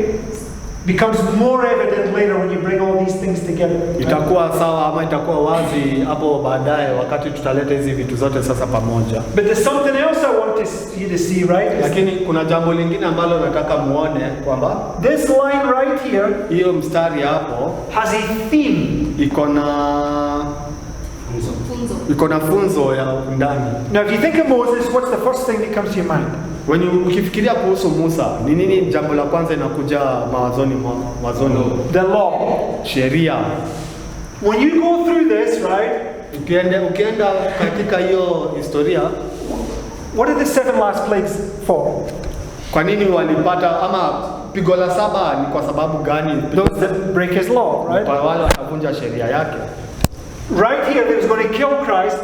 Becomes more evident later when you bring all these things together. Itakuwa sawa ama itakuwa wazi hapo baadaye wakati tutaleta hizi vitu zote sasa pamoja. But there's something else I want you to see, right? Lakini kuna jambo lingine ambalo nataka muone kwamba This line right here hiyo mstari hapo has a theme. iko na funzo. iko na funzo ya ndani. Now, if you think of Moses, what's the first thing that comes to your mind? Ukifikiria kuhusu Musa, ni nini jambo la kwanza inakuja mawazoni? The law. Sheria. When you go through this, right? Ukienda katika hiyo historia, what are the 7 last plagues for? Kwa nini walipata ama pigo la 7 ni kwa sababu gani? Those that break his law, right? Kwa wale wanavunja sheria yake. Right here, they was going to kill Christ,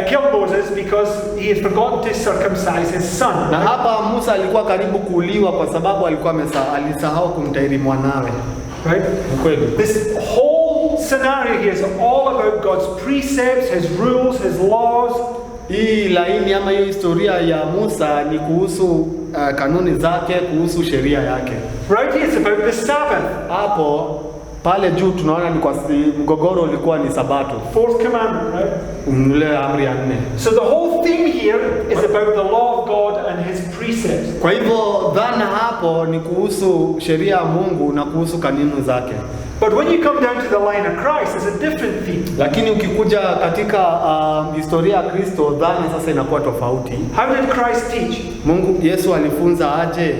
kill Moses because he had forgotten to circumcise his son. Na hapa Musa alikuwa karibu kuuliwa kwa sababu alikuwa alisahau kumtahiri mwanawe. Right? Kweli. This whole scenario here is all about God's precepts, his rules, his laws. Hii laini ama hiyo historia ya Musa ni kuhusu kanuni zake, kuhusu sheria yake. Right here, it's about the Sabbath. Hapo pale juu tunaona ni kwa mgogoro ulikuwa ni Sabato. 4th commandment, right? Ule amri ya 4. So the whole theme here is about the law of God and his precepts. Kwa hivyo dhana hapo ni kuhusu sheria ya Mungu na kuhusu kanuni zake. But when you come down to the line of Christ, it's a different theme. Lakini ukikuja katika historia ya Kristo, dhana sasa inakuwa tofauti. How did Christ teach? Yesu alifunza aje?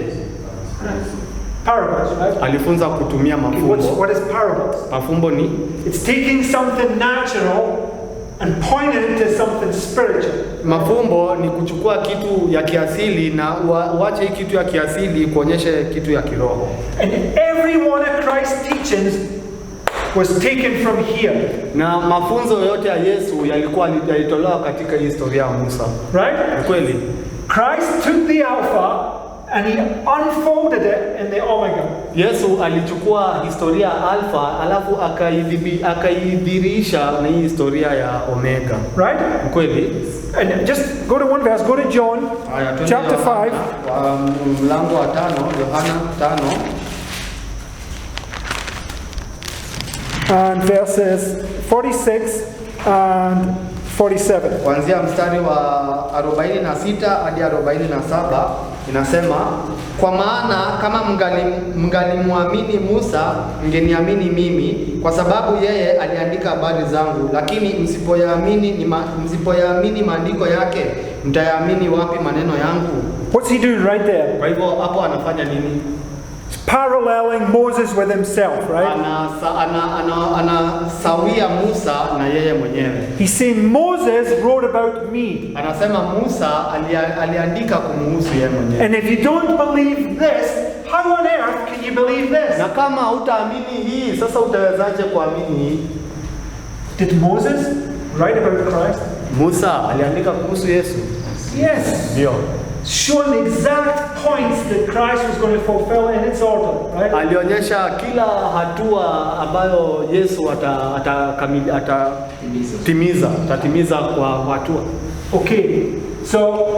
Parables, right? Alifunza kutumia mafumbo. What is parables? Mafumbo ni? It's taking something natural and pointing it to something spiritual. Mafumbo ni kuchukua kitu ya kiasili na uache hii kitu ya kiasili kuonyeshe kitu ya kiroho. And every one of Christ's teachings was taken from here. Na mafunzo yote ya Yesu yalitolewa katika historia ya Musa. Right? Kweli. Christ took the Alpha and he unfolded it in the Omega. Yesu alichukua historia ya Alpha alafu akaidhihirisha na hii historia ya Omega. Right? Kweli. And just go to one verse, go to John chapter 5. Mlango wa 5, Yohana 5. And verses 46 and 47. Kuanzia mstari wa 46 hadi 47 inasema, kwa maana kama mngalimwamini Musa, mngeniamini mimi, kwa sababu yeye aliandika habari zangu. Lakini msipoyaamini maandiko yake, mtayaamini wapi maneno yangu? What's he doing right there? Kwa hivyo hapo anafanya nini? Paralleling Moses with himself, right? Anasawia Musa na yeye mwenyewe. He's saying Moses wrote about me. Anasema Musa aliandika kumuhusu yeye mwenyewe. And if you don't believe this, how on earth can you believe this? Na kama hutaamini hii, sasa utawezaje kuamini hii? Did Moses write about Christ? Musa aliandika kuhusu Yesu? Yes. Ndio. Showing the exact points that Christ was going to fulfill in its order, right? Alionyesha kila hatua ambayo Yesu atatimiza kwa hatua. Okay, so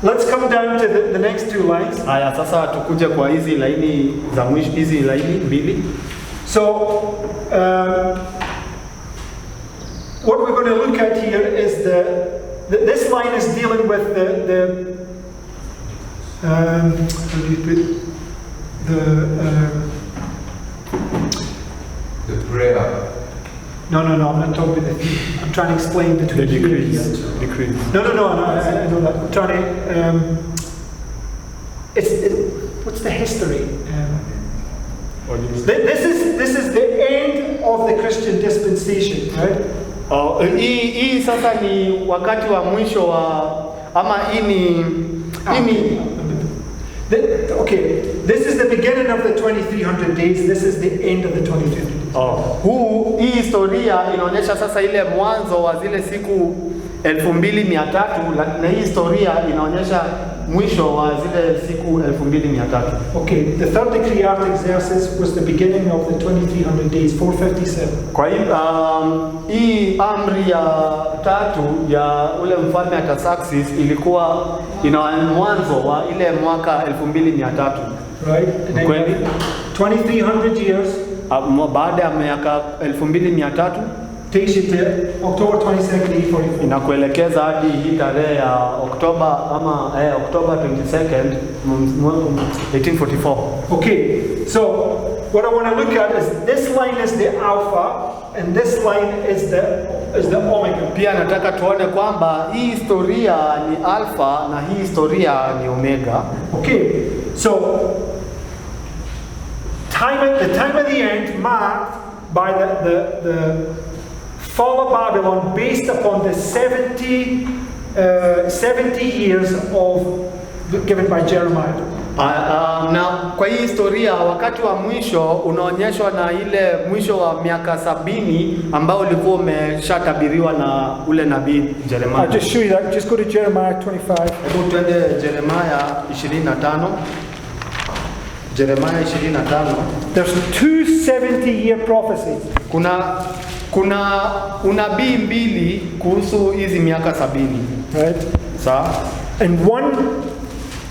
let's come down to the next 2 lines. Haya, sasa tukuje kwa hizi laini za mwisho, hizi laini mbili. So what we're going to look at here is this line is dealing with how do you put the prayer. No, I'm not talking about the theme. I'm trying to explain between The decrees. No, I know that. I'm trying to. What's the history? This is the end of the Christian dispensation, right? Hii sasa ni wakati wa mwisho wa ama okay, this is the beginning of the 2300 days, this is the end of the 2300 days. Hii historia inaonyesha sasa ile mwanzo wa zile siku 2300 na hii historia inaonyesha mwisho wa zile siku 2300. Okay, the third decree Artaxerxes was the beginning of the 2300 days, 457. Kwa hiyo hii amri ya 3 ya ule mfalme Artaxerxes ilikuwa ina mwanzo wa ile mwaka 2300. Right? Kweli? 2300 years. Baada ya miaka 2300 takes you to October 22nd, 1844. Inakuelekeza hadi hii tarehe ya October 22nd, 1844. Okay, so what I want to look at is this line is the Alpha and this line is the is the Omega. Pia nataka tuone kwamba hii historia ni Alpha na hii historia ni Omega. Okay, so the time of the end marked by the fall of Babylon based upon the 70 years of given by Jeremiah. Na kwa hii historia wakati wa mwisho unaonyeshwa na ile mwisho wa miaka 70 ambao ulikuwa umeshatabiriwa na ule nabii Jeremiah. I'll just show you that. Just go to Jeremiah 25. Hebu twende Jeremiah 25. Jeremiah 25. There's two 70-year prophecies. Kuna unabii mbili kuhusu hizi miaka 70. Right? Sawa? And one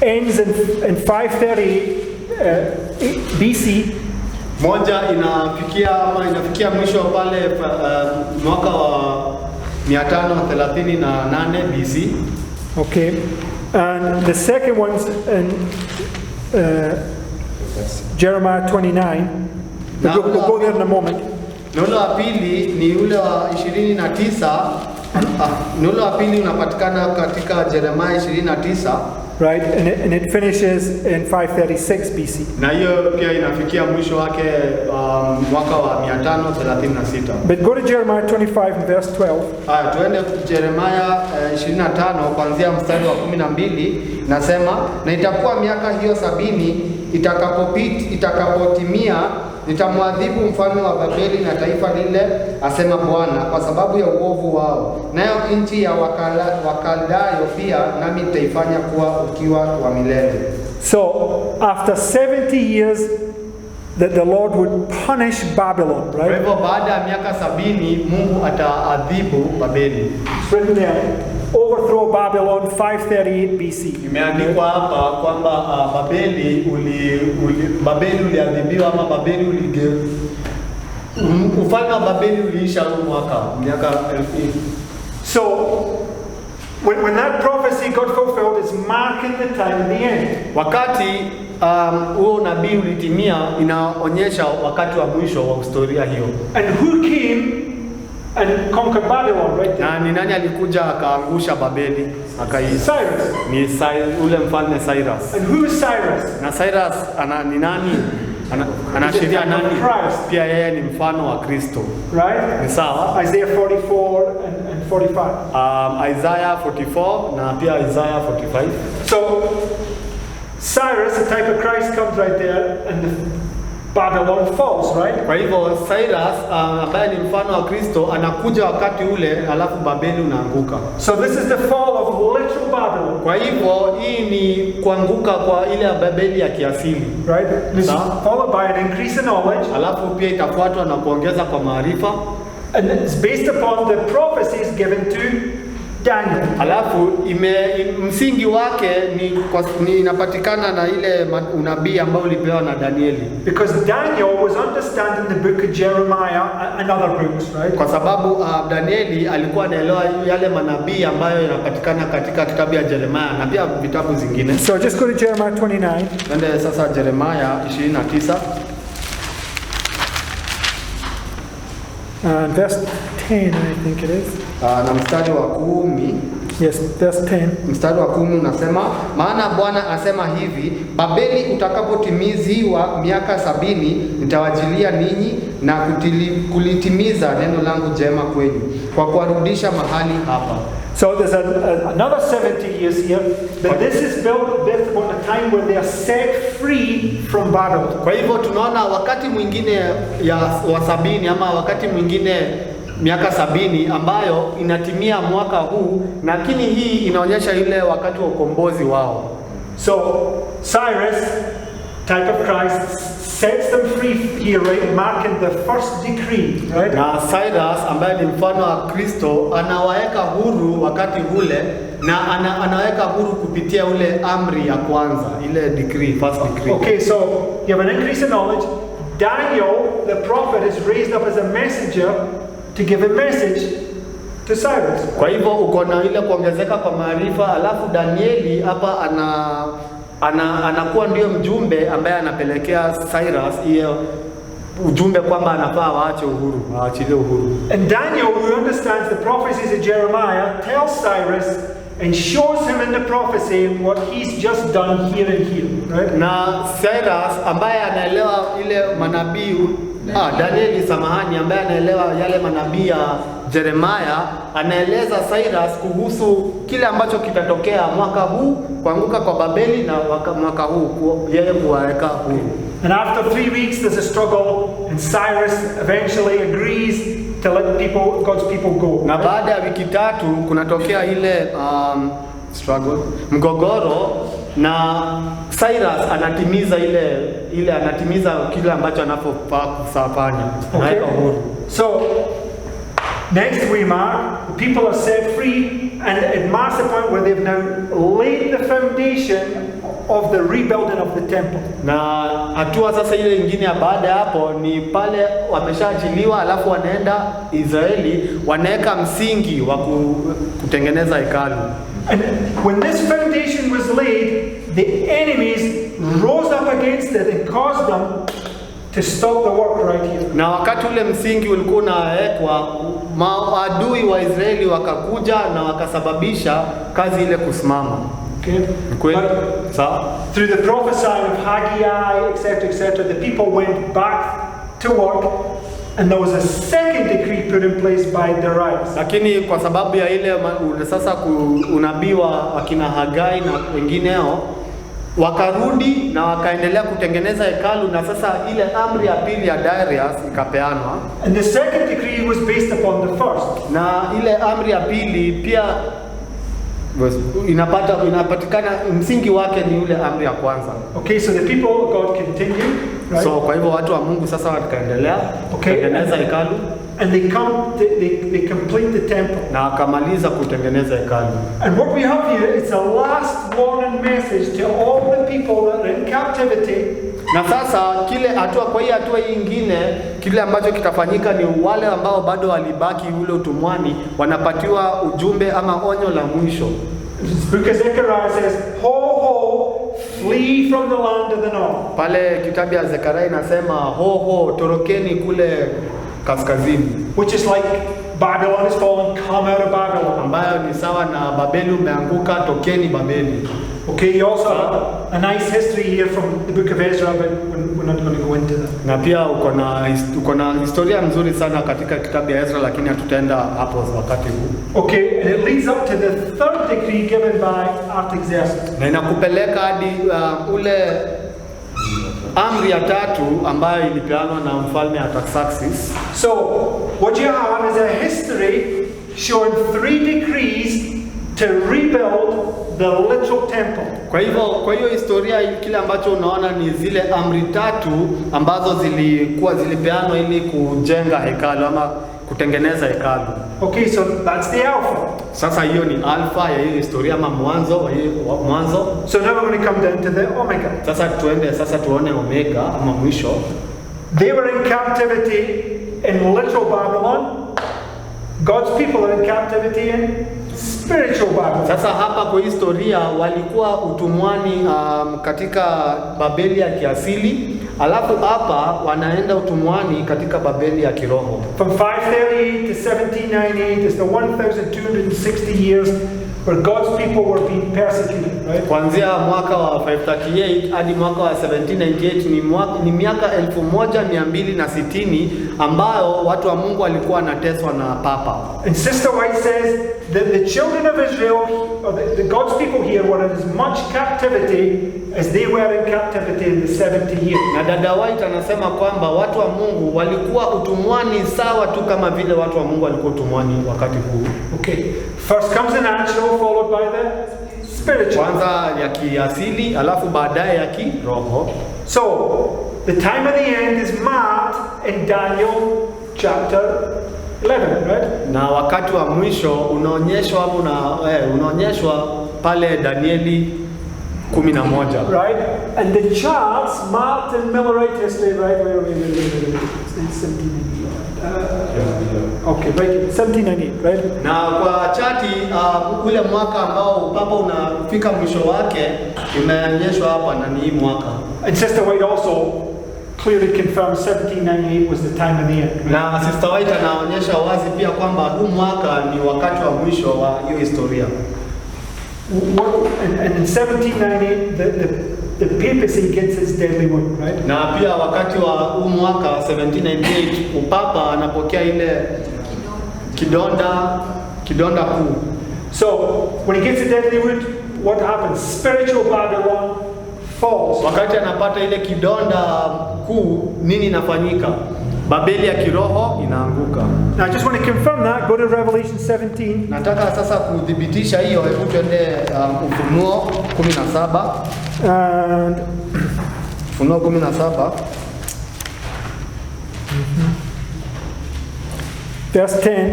ends in 530 BC. Moja inafikia mwisho pale mwaka wa 538 BC. Okay. And the second one's in Jeremiah 29. We'll go there in a moment. Neno la pili ni ule wa 29. Neno la pili unapatikana katika Jeremiah 29. Right, and it finishes in 536 BC. Na hiyo pia inafikia mwisho wake mwaka wa 536. But go to Jeremiah 25 and verse 12. Haya, tuende Jeremiah 25 kuanzia mstari wa 12. Nasema, na itakuwa miaka hiyo 70 itakapotimia, nitamwadhibu mfalme wa Babeli na taifa lile, asema Bwana, kwa sababu ya uovu wao. Nayo nchi ya Wakaldayo pia nami nitaifanya kuwa ukiwa wa milele. So after 70 years that the Lord would punish Babylon, Kwa right? hivyo baada ya miaka 70 Mungu ataadhibu Babeli. It's written there, overthrow Babylon 538 BC. Imeandikwa hapa kwamba Babeli uliadhibiwa ama Babeli ufalme wa Babeli uliisha miaka 1000. So when that prophecy got fulfilled, it's marking the time of the end. Wakati huo nabii ulitimia, inaonyesha wakati wa mwisho wa historia hiyo. And who came and conquered Babylon, right? Na ni nani alikuja akaangusha Babeli? Cyrus. Ni ule mfalme Cyrus. And who is Cyrus? Na Cyrus ni nani? Anaashiria nani? Christ. Pia yeye ni mfano wa Kristo. Right? Ni sawa? Isaiah 44 and 45. Isaiah 44 na pia Isaiah 45. So Cyrus, the type of Christ, comes right there, and Babylon falls, right? Kwa hivyo Cyrus ambaye ni mfano wa Kristo anakuja wakati ule, alafu Babeli unaanguka. So this is the fall of literal Babylon. Kwa hivyo hii ni kuanguka kwa ile ya Babeli ya kiasili. Right? This is followed by an increase in knowledge. Alafu pia itafuatwa na kuongeza kwa maarifa. And it's based upon the prophecies given to Daniel. Alafu msingi wake ni inapatikana na ile unabii ambao ulipewa na Danieli. Because Daniel was understanding the book of Jeremiah and other books, right? Kwa sababu Danieli alikuwa anaelewa yale manabii ambayo yanapatikana katika kitabu ya Jeremiah na pia vitabu zingine. So just go to Jeremiah 29. Twende sasa Jeremiah 29. Verse 10, I think it is. Na mstari wa 10. Yes, verse 10. Mstari wa 10 unasema, maana Bwana asema hivi, Babeli utakapotimiziwa miaka 70, nitawajilia ninyi na kulitimiza neno langu jema kwenu, kwa kuwarudisha mahali hapa. So there's another 70 years here, but this is built based upon a time where they are set free from Babylon. Kwa hivyo tunaona wakati mwingine wa 70 ama wakati mwingine miaka 70 ambayo inatimia mwaka huu, lakini hii inaonyesha ile wakati wa ukombozi wao. So Cyrus, type of Christ, sets them free here, right, marking the first decree, right? Na Cyrus ambaye ni mfano wa Kristo anawaweka huru wakati ule, na anaweka huru kupitia ule amri ya kwanza, ile decree, first decree. Okay, so you have an increase in knowledge. Daniel, the prophet, is raised up as a messenger to give a message to Cyrus. Kwa hivyo uko na ile kuongezeka kwa maarifa, alafu Danieli hapa anakuwa ndio mjumbe ambaye anapelekea Cyrus hiyo ujumbe kwamba anafaa waache uhuru, waachilie uhuru. And Daniel, who understands the prophecies of Jeremiah, tells Cyrus and shows him in the prophecy what he's just done here and here, right? Na Cyrus ambaye anaelewa ile manabii Danieli samahani, ambaye anaelewa yale manabii ya Jeremiah, anaeleza Cyrus kuhusu kile ambacho kitatokea mwaka huu, kuanguka kwa Babeli, na mwaka huu yeye kuwaweka huru. And after 3 weeks there's a struggle, and Cyrus eventually agrees to let God's people go. Na baada ya wiki 3 kunatokea ile mgogoro, na Cyrus anatimiza anatimiza kile ambacho anapofaa kufanya. Okay. So next we mark the people are set free, and it marks the point where they've now laid the foundation of the rebuilding of the temple. Na hatua sasa ile nyingine ya baada ya hapo ni pale wameshaachiliwa, alafu wanaenda Israeli, wanaweka msingi wa kutengeneza hekalu. And when this foundation was laid, the enemies rose up against it and caused them to stop the work right here. Na wakati ule msingi ulikuwa unawekwa, maadui wa Israeli wakakuja na wakasababisha kazi ile kusimama. Okay. Through the prophesying of Haggai, etc., the people went back to work, and there was a second decree put in place by Darius. Lakini kwa sababu ya ile sasa unabiwa akina Hagai na wengineo, wakarudi na wakaendelea kutengeneza hekalu, na sasa ile amri ya pili ya Darius ikapeanwa. And the second decree was based upon the first. Na ile amri ya pili pia inapatikana, msingi wake ni ule amri ya kwanza. Okay, so the people of God continue, right? So kwa hivyo watu wa Mungu sasa wakaendelea kutengeneza hekalu, and they complete the temple, na akamaliza kutengeneza hekalu. And what we have here is a last warning message to all the people that are in captivity. Na sasa kwa hii hatua nyingine, kile ambacho kitafanyika ni wale ambao bado walibaki ule utumwani wanapatiwa ujumbe ama onyo la mwisho. The book of Zechariah says, ho ho, flee from the land of the north. Pale kitabu ya Zechariah inasema ho ho, torokeni kule kaskazini. Which is like Babylon is fallen, come out of Babylon. Ambayo ni sawa na Babeli umeanguka, tokeni Babeli. Okay, you also have a nice history here from the book of Ezra, but we're not going to go into that. Na pia uko na historia nzuri sana katika kitabu ya Ezra, lakini hatutaenda hapo wakati huu. Okay, and it leads up to the third decree given by Artaxerxes. Na inakupeleka hadi ule amri ya 3 ambayo ilipeanwa na mfalme Artaxerxes. So, what you have is a history showing 3 decrees to rebuild the literal temple. Kwa hiyo historia kile ambacho unaona ni zile amri 3 ambazo zilipeanwa ili kujenga hekalu ama kutengeneza hekalu. Okay, so that's the alpha. Sasa hiyo ni alpha ya hiyo historia ama mwanzo. So now we're going to come down to the omega. Sasa tuone omega ama mwisho. They were in captivity in literal Babylon. God's people are in captivity in spiritual Babylon. Sasa hapa kwa historia walikuwa utumwani katika Babeli ya kiasili, alafu hapa wanaenda utumwani katika Babeli ya kiroho. From 538 to 1798 is the 1260 years where God's people were being persecuted, right? Kuanzia mwaka wa 538 hadi mwaka wa 1798 ni miaka 1260 ambayo watu wa Mungu walikuwa wanateswa na papa. And Sister White says that the children of Israel, or the God's people here, were in as much captivity as they were in captivity in the 70 years. Na dada White anasema kwamba watu wa Mungu walikuwa utumwani sawa tu kama vile watu wa Mungu walikuwa utumwani wakati huu. Okay. First comes the natural, followed by the spiritual. Kwanza ya kiasili, alafu baadaye ya kiroho. So, the time of the end is marked in Daniel chapter 11, right? Na wakati wa mwisho unaonyeshwa pale Danieli 11. Right? And the charts marked in Millerite history, right? Wait. It's 1798. Okay, right. 1798, right? Na kwa chati ule mwaka ambao papa unafika mwisho wake imeonyeshwa hapa na ni mwaka. And Sister White also clearly confirms 1798 was the time of the end. Right? Na Sister White anaonyesha wazi pia kwamba huu mwaka ni wakati wa mwisho wa hiyo historia. And in 1798, the papacy gets its deadly wound, right? Na pia wakati wa huu mwaka 1798 upapa anapokea ile kidonda kuu. So when he gets a deadly wound, what happens? Spiritual Babylon falls. Wakati anapata ile kidonda kuu, nini inafanyika? Babeli ya kiroho inaanguka. Now I just want to confirm that. Go to Revelation 17. Nataka sasa kudhibitisha hiyo, hebu twende Ufunuo 17. And Ufunuo 17. verse 10.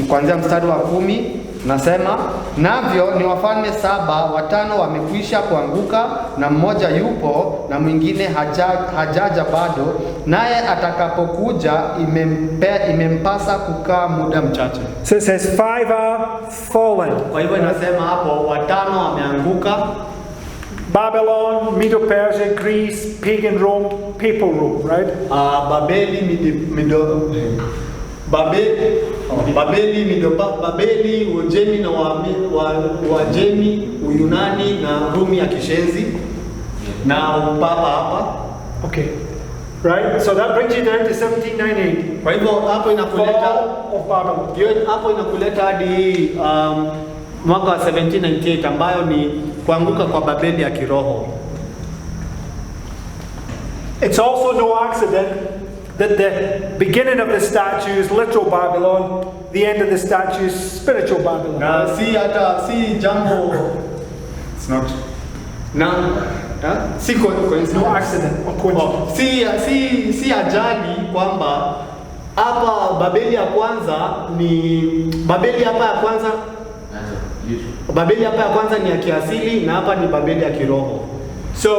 Kuanzia mstari wa 10 nasema, navyo ni wafalme 7, 5 wamekwisha kuanguka na mmoja yupo na mwingine hajaja bado, naye atakapokuja imempasa kukaa muda mchache. So it says 5 are fallen. Kwa hivyo inasema hapo 5 wameanguka. Babylon, Medo-Persia, Greece, pagan Rome, papal Rome, right? Babeli, Uajemi na Uajemi, Uyunani na Rumi ya kishenzi na upapa hapa. Okay. Right? So that brings you down to 1798. Kwa hivyo hapo inakuleta Fall of Babylon. hiyo hapo inakuleta hadi mwaka wa 1798 ambayo ni kuanguka kwa Babeli ya kiroho. It's also no accident that the beginning of the statue is literal Babylon, the end of the statue is spiritual Babylon. Na si jambo, it's not si coincidence. No accident or coincidence. Si ajali kwamba hapa Babeli ya kwanza ni ya kiasili na hapa ni Babeli ya kiroho. So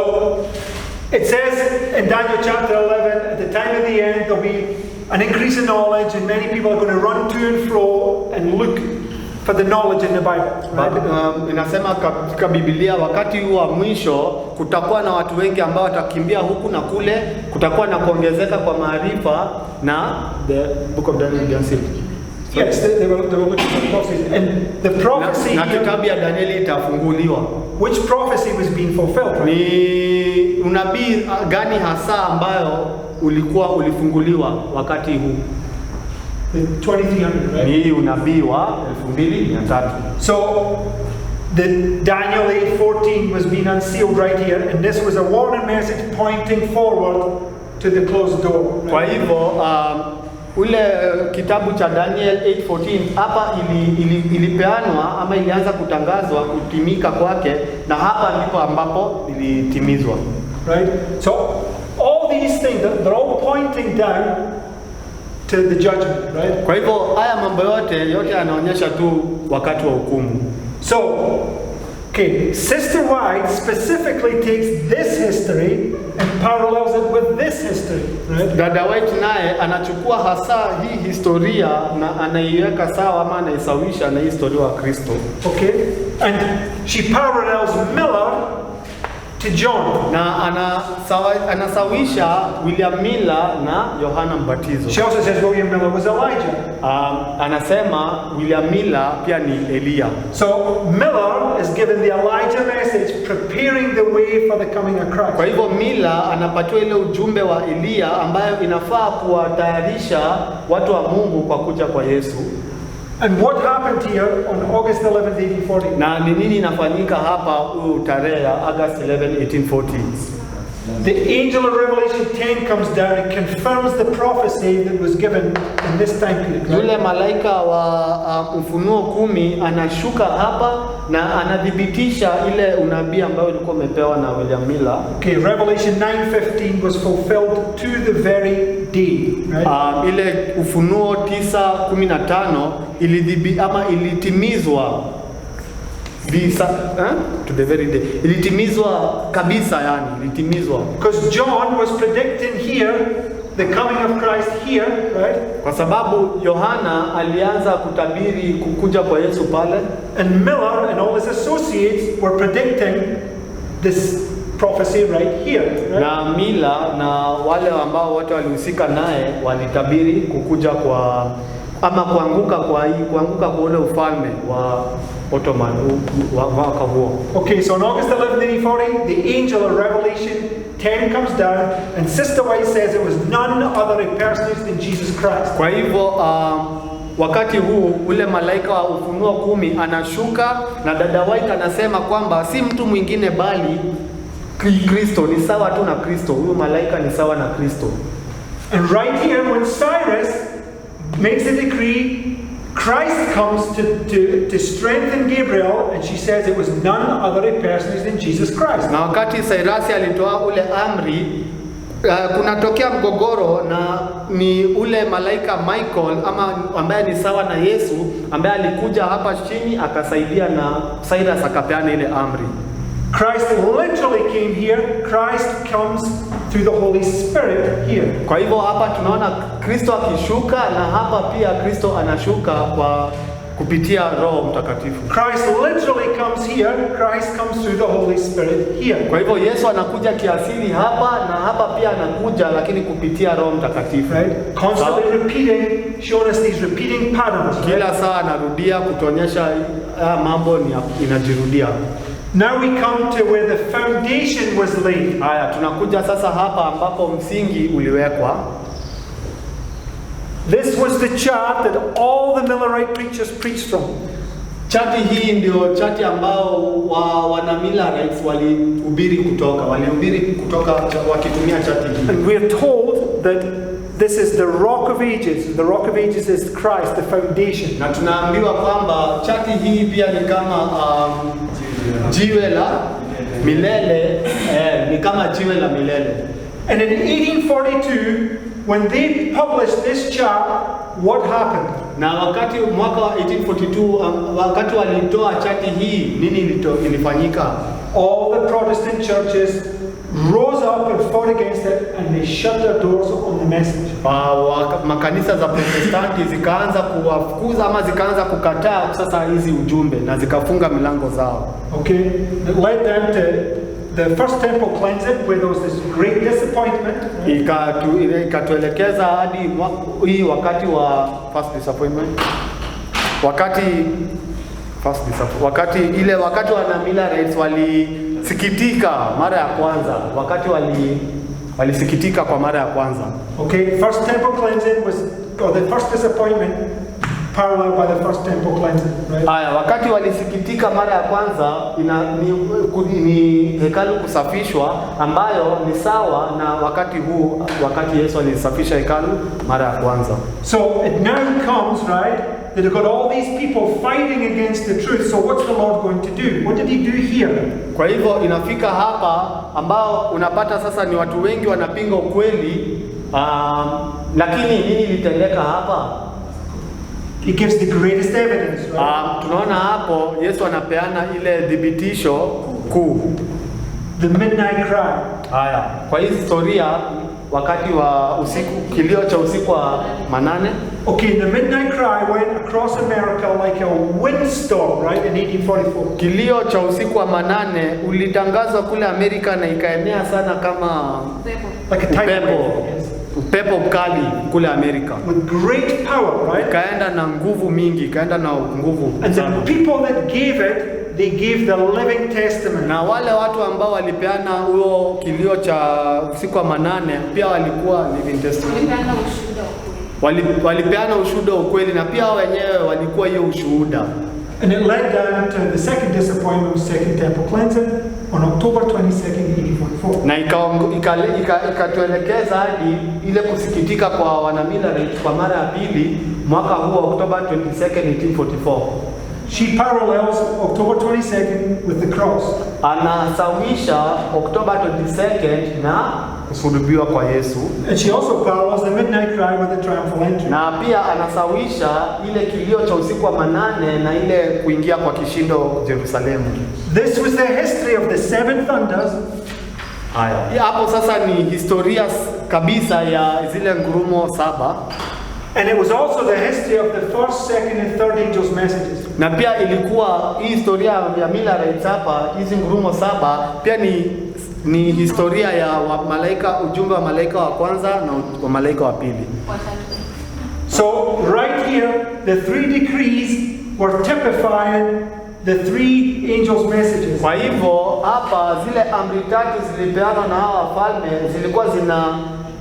it says in Daniel chapter 11, at the time of the end there'll be an increase in knowledge and many people are going to run to and fro and look for the knowledge in the Bible. Right? Inasema katika Biblia wakati huu wa mwisho kutakuwa na watu wengi ambao watakimbia huku na kule, kutakuwa na kuongezeka kwa maarifa na the book of Daniel Biansil. Yes, they were looking for prophecies. And the prophecy na kitabu ya Danieli itafunguliwa. Which prophecy was being fulfilled? Right? Ni unabii gani hasa ambayo ulifunguliwa wakati huu? The 2300, right? Ni unabii wa 2300. So the Daniel 8:14 was being unsealed right here, and this was a warning message pointing forward to the closed door. Right? Kwa hivyo ule kitabu cha Daniel 8:14 hapa ilipeanwa ama ilianza kutangazwa kutimika kwake, na hapa ndipo ambapo ilitimizwa. Right? So all these things, they're all pointing down to the judgment, right? Kwa hivyo haya mambo yote yanaonyesha tu wakati wa hukumu. So, okay, Sister White specifically takes this history and parallels it with this history, right? Dada White naye anachukua hasa hii historia na anaiweka sawa ama anaisawisha na historia wa Kristo. Okay? And she parallels Miller to John. Na anasawisha William Miller na Yohana Mbatizo. She also says William Miller was Elijah. Anasema William Miller pia ni Elia. So Miller is given the Elijah message, preparing the way for the coming of Christ. Kwa hivyo Miller anapatiwa ile ujumbe wa Elia ambayo inafaa kuwatayarisha watu wa Mungu kwa kuja kwa Yesu. And what happened here on August 11th, 1840? Na ni nini inafanyika hapa tarehe ya August 11, 1840? The angel of Revelation 10 comes down and confirms the prophecy that was given in this time period. Right? Yule malaika wa Ufunuo 10 anashuka hapa na anadhibitisha ile unabii ambao ulikuwa umepewa na William Miller. Okay, Revelation 9:15 was fulfilled to the very day, right? Ile Ufunuo 9:15 ilitimizwa to the very day. Ilitimizwa kabisa, yani ilitimizwa. Because John was predicting here the coming of Christ here, right? Kwa sababu Yohana alianza kutabiri kukuja kwa Yesu pale. And Miller and all his associates were predicting this prophecy right here. Right? Na mila na wale ambao wote walihusika naye walitabiri kukuja kwa ama kuanguka kwa ule ufalme wa Ottoman wa mwaka huo. Okay, so on August 11, 1840, the angel of Revelation 10 comes down, and Sister White says it was none other personage than Jesus Christ. Kwa hivyo wakati huu ule malaika wa Ufunuo 10 anashuka, na dada White anasema kwamba si mtu mwingine bali Kristo, ni sawa tu na Kristo. Huyu malaika ni sawa na Kristo. And right here, when Cyrus makes a decree, Christ comes to strengthen Gabriel, and she says it was none other personage than Jesus Christ. Na wakati Cyrus alitoa ule amri, kunatokea mgogoro, na ni ule malaika Michael ama ambaye ni sawa na Yesu ambaye alikuja hapa chini akasaidia, na Cyrus akapeana ile amri. Christ literally came here. Christ comes through the Holy Spirit here. Kwa hivyo hapa tunaona Kristo akishuka, na hapa pia Kristo anashuka kwa kupitia Roho Mtakatifu. Christ literally comes here. Christ comes through the Holy Spirit here. Kwa hivyo Yesu anakuja kiasili hapa, na hapa pia anakuja lakini kupitia Roho Mtakatifu. Right? Constantly repeating, showing us these repeating patterns. Right? Kila saa anarudia kutuonyesha mambo inajirudia. Now we come to where the foundation was laid. Haya, tunakuja sasa hapa ambapo msingi uliwekwa. This was the chart that all the Millerite preachers preached from. Chati hii ndio chati ambao wana Millerites walihubiri kutoka wakitumia chati hii. And we are told that this is the rock of ages. The rock of ages is Christ, the foundation. Na tunaambiwa kwamba chati hii pia ni kama jiwe la milele, ni kama jiwe la milele. And in 1842, when they published this chart, what happened? Na wakati mwaka wa 1842 wakati walitoa chati hii, nini ilifanyika? All the Protestant churches rose up and fought against it, and they shut their doors on the message. Makanisa za Protestanti zikaanza kuwafukuza ama zikaanza kukataa sasa hizi ujumbe, na zikafunga milango zao. Okay, it led them to the first temple cleansing, where there was this great disappointment. Ikatuelekeza hadi hii wakati wa first disappointment, wakati wana Millerites walisikitika mara ya kwanza, wakati walisikitika kwa mara ya kwanza. Okay, first temple cleansing was, or the first disappointment paralleled by the first temple cleansing, right? Haya, wakati walisikitika mara ya kwanza ni hekalu kusafishwa, ambayo ni sawa na wakati huu, wakati Yesu alisafisha hekalu mara ya kwanza. So it now comes, right, that you've got all these people fighting against the truth. So what's the Lord going to do? What did he do here? Kwa hivyo inafika hapa ambao unapata sasa ni watu wengi wanapinga ukweli, lakini nini litendeka hapa? He gives the greatest evidence, right? Tunaona hapo Yesu anapeana ile dhibitisho kuu. The midnight cry. Haya, kwa hii historia wakati wa usiku, kilio cha usiku wa manane. Okay, the midnight cry went across America like a windstorm, right, in 1844. Kilio cha usiku wa manane ulitangazwa kule Amerika na ikaenea sana kama like a tidal wave. Upepo mkali kule Amerika. With great power, right? Kaenda na nguvu mingi, kaenda na nguvu. And the people that gave it, they gave the living testament. Na wale watu ambao walipeana huo kilio cha usiku wa manane pia walikuwa living testament. Walipeana ushuhuda wa ukweli, na pia wenyewe walikuwa hiyo ushuhuda. And it led down to the second disappointment of Second Temple cleansing on October 22nd, 1844. Na ikatuelekeza hadi ile kusikitika kwa wana Millerites kwa mara ya pili mwaka huo October 22nd, 1844. She parallels October 22nd with the cross. Anasawisha October 22nd na kusulubiwa kwa Yesu. And she also parallels the midnight cry with the triumphal entry. Na pia anasawisha ile kilio cha usiku wa manane na ile kuingia kwa kishindo Yerusalemu. This was the history of the seven thunders. Haya, hapo sasa ni historia kabisa ya zile ngurumo saba. And it was also the history of the first, second and third angels' messages. Na pia ilikuwa hii historia ya Millerites hapa, hizi ngurumo saba pia ni ni historia ya malaika, ujumbe wa malaika wa kwanza na wa malaika wa pili. Watatu. So right here, the 3 decrees were typifying the 3 angels' messages. Kwa hivyo hapa zile amri tatu zilipeanwa na hawa wafalme zilikuwa zina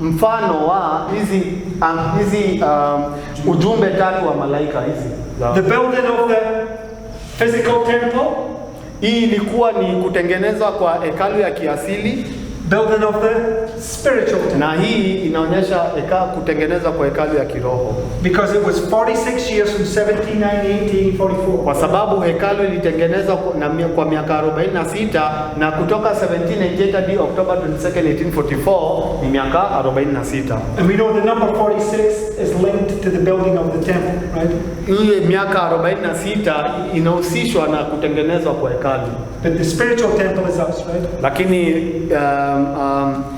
mfano wa hizi ujumbe tatu wa malaika hizi. The building of the physical temple, Hii ilikuwa ni kutengenezwa kwa hekalu ya kiasili, building of the spiritual temple. na hii inaonyesha kutengenezwa kwa hekalu ya kiroho, Because it was 46 years from 1798 to 1844. kwa sababu hekalu ilitengenezwa kwa miaka 46 na kutoka 1798 hadi October 22, 1844 ni miaka 46. And we know the number 46 is linked to the building of the temple, right? Hii miaka 46 inahusishwa na kutengenezwa kwa hekalu. But the spiritual temple is us, right? Lakini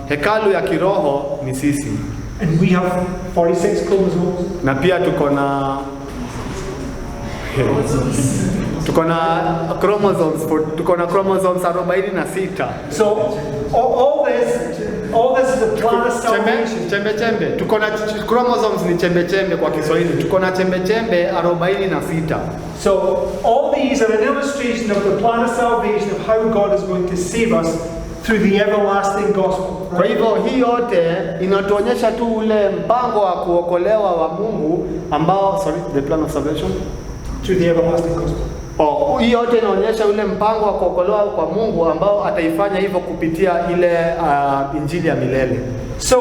hekalu ya kiroho ni sisi, And we have 46 chromosomes. na pia tuko na chromosomes 46. So all this is a plan of salvation. Chembe. Tuko na chromosomes ni chembe kwa Kiswahili. Tuko na chembe 46. So all these are an illustration of the plan of salvation, of how God is going to save us through the everlasting gospel. Kwa hivyo hii yote inatuonyesha tu ule mpango wa kuokolewa wa Mungu ambao, the plan of salvation Through the everlasting gospel. hii yote inaonyesha ule mpango wa kuokolewa kwa Mungu ambao ataifanya hivyo kupitia ile injili ya milele. So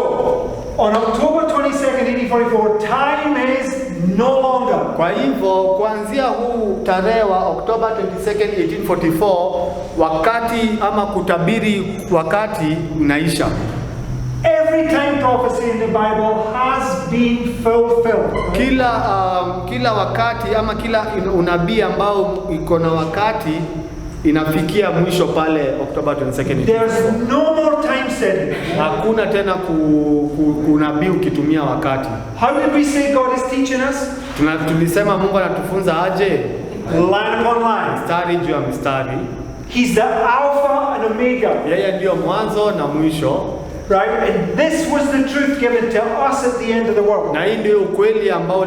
on October 22nd, 1844, time is no longer. Kwa hivyo kuanzia huu tarehe wa October 22nd, 1844, wakati ama kutabiri wakati unaisha. Every time prophecy in the Bible has been fulfilled. Kila wakati ama kila unabii ambao iko na wakati inafikia mwisho pale October 22nd. There's no more time setting. Hakuna tena kunabii ukitumia wakati. How did we say God is teaching us? Tulisema Mungu anatufunza aje? Line upon line. Mstari juu ya mstari. He's the Alpha and Omega. Yeye ndio mwanzo na mwisho. Right? And this was the truth given to us at the end of the world. Na hii ndio ukweli ambao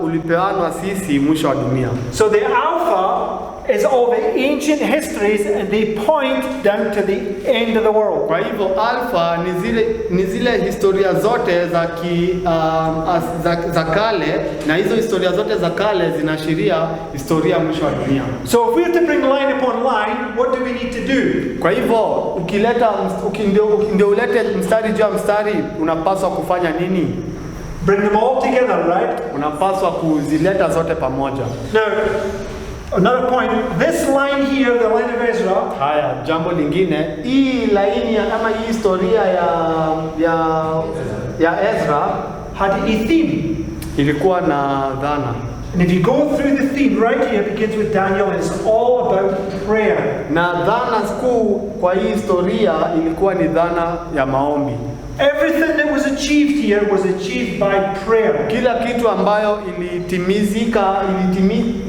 ulipeanwa sisi mwisho wa dunia. So the Alpha is all the ancient histories, and they point down to the end of the world. Kwa hivyo alfa ni zile historia zote za kale, na hizo historia zote za kale zinaashiria historia mwisho wa dunia. So if we have to bring line upon line, what do we need to do? Kwa hivyo ndio ulete mstari juu ya mstari, unapaswa kufanya nini? Bring them all together, right? Unapaswa kuzileta zote pamoja. Now, another point, this line here, the line of Ezra. Haya, jambo lingine, hii laini ama hii historia ya Ezra had a theme. ilikuwa na dhana. And if you go through the theme right here, it begins with Daniel, and it's all about prayer. Na dhana kuu kwa hii historia ilikuwa ni dhana ya maombi. Everything that was achieved here was achieved by prayer. Kila kitu ambayo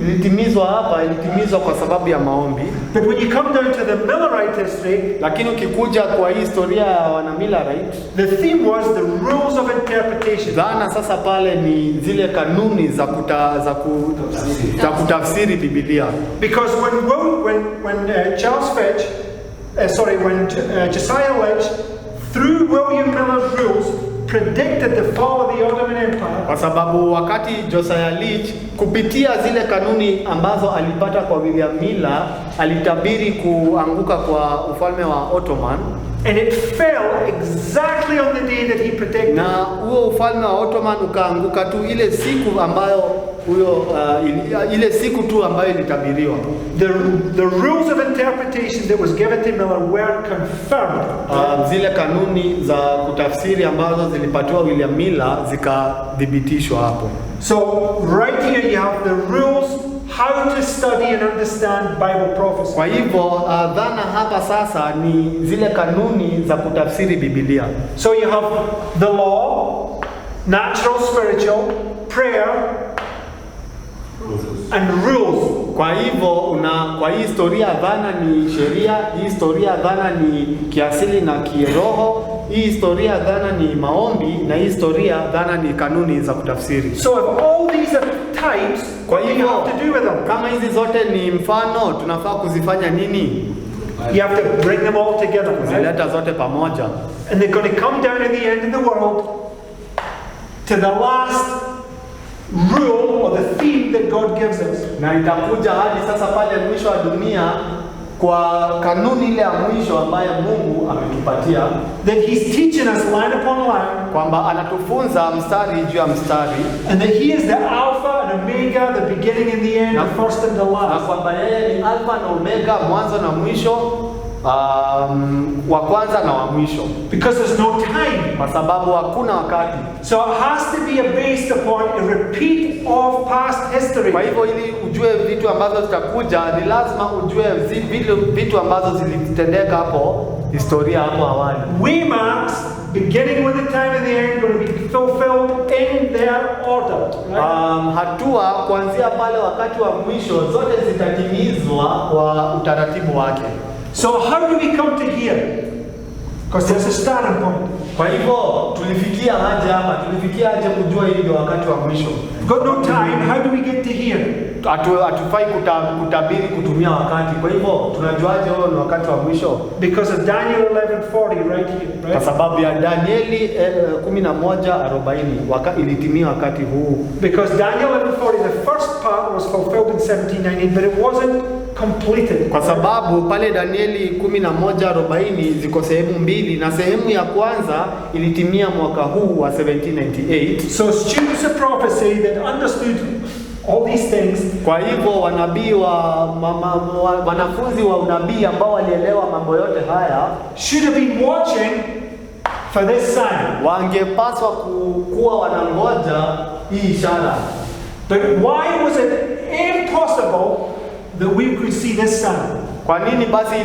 ilitimizwa hapa ilitimizwa kwa sababu ya maombi. But when you come down to the Millerite history, Lakini ukikuja kwa hii historia ya wana Millerite, the theme was the rules of interpretation. dhana sasa pale ni zile kanuni za kutafsiri Biblia. Because when Charles Fitch, Josiah Lynch, through William Miller's rules, predicted the fall of the Ottoman Empire. Kwa sababu wakati Josiah Leach kupitia zile kanuni ambazo alipata kwa William Miller alitabiri kuanguka kwa ufalme wa Ottoman, and it fell exactly on the day that he predicted. na huo ufalme wa Ottoman ukaanguka tu ile siku ambayo ile siku tu ambayo ilitabiriwa. The rules of interpretation that was given to Miller were confirmed. Zile kanuni za kutafsiri ambazo zilipatiwa William Miller zikathibitishwa hapo. So right here you have the rules how to study and understand Bible prophecy. Kwa hivyo dhana hapa sasa ni zile kanuni za kutafsiri Biblia. So you have the law, natural, spiritual, prayer, and rules. Kwa hivyo kwa hii historia dhana ni sheria, hii historia dhana ni kiasili na kiroho, hii historia dhana ni maombi, na hii historia dhana ni kanuni za kutafsiri. So if all these are types, Kwa what do you hivyo have to do with them? kama hizi zote ni mfano, tunafaa kuzifanya nini? You have to bring them all together, right? Kuzileta zote pamoja. And they're going to come down at the end of the world to the last rule or the theme that God gives us. Na itakuja hadi sasa pale mwisho wa dunia kwa kanuni ile ya mwisho ambayo Mungu ametupatia, That He's teaching us line upon line, kwamba anatufunza mstari juu ya mstari, and that He is the Alpha and Omega, the beginning and the end, the first and the na last. kwamba yeye ni Alfa na Omega, mwanzo na mwisho, wa kwanza na wa mwisho, Because there's no time. kwa sababu hakuna wakati. So it has to be based upon a repeat of past history. Kwa hivyo ili ujue vitu ambazo zitakuja, ni lazima ujue vitu ambazo zilitendeka hapo historia hapo awali. Waymarks, beginning with the time and the end, going to be fulfilled in their order. Right? Hatua kuanzia pale wakati wa mwisho zote zitatimizwa kwa utaratibu wake. So how do we come to here? Because there's a starting point. Kwa hivyo tulifikia aje hapa? Tulifikia aje kujua hii ndio wakati wa mwisho? We've got no time. How do we get to here? Hatufai kutabiri kutumia wakati. Kwa hivyo tunajuaje huo ni wakati wa mwisho? Because of Daniel 11:40 right here, Kwa right? sababu ya Danieli 11:40 ilitimia wakati huu. Because Daniel 11:40, the first part was fulfilled in 1790, but it wasn't completed. Kwa sababu pale Danieli 11:40 ziko sehemu mbili, na sehemu ya kwanza ilitimia mwaka huu wa 1798. So students of prophecy that understood all these things, Kwa hivyo wanabii wanafunzi wa unabii ambao walielewa mambo yote haya should have been watching for this sign. wangepaswa kuwa wanangoja hii ishara. But why was it impossible that we could see this sign? Kwa nini basi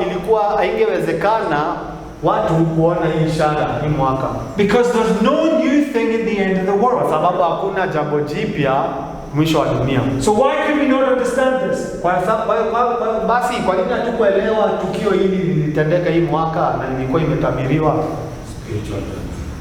ilikuwa haingewezekana watu kuona hii ishara hii mwaka? Because there's no new thing at the end of the Kwa world. sababu hakuna jambo jipya mwisho wa dunia. So why could we not understand this? Basi kwa nini hatukuelewa tukio hili lilitendeka hii mwaka na lilikuwa imetabiriwa?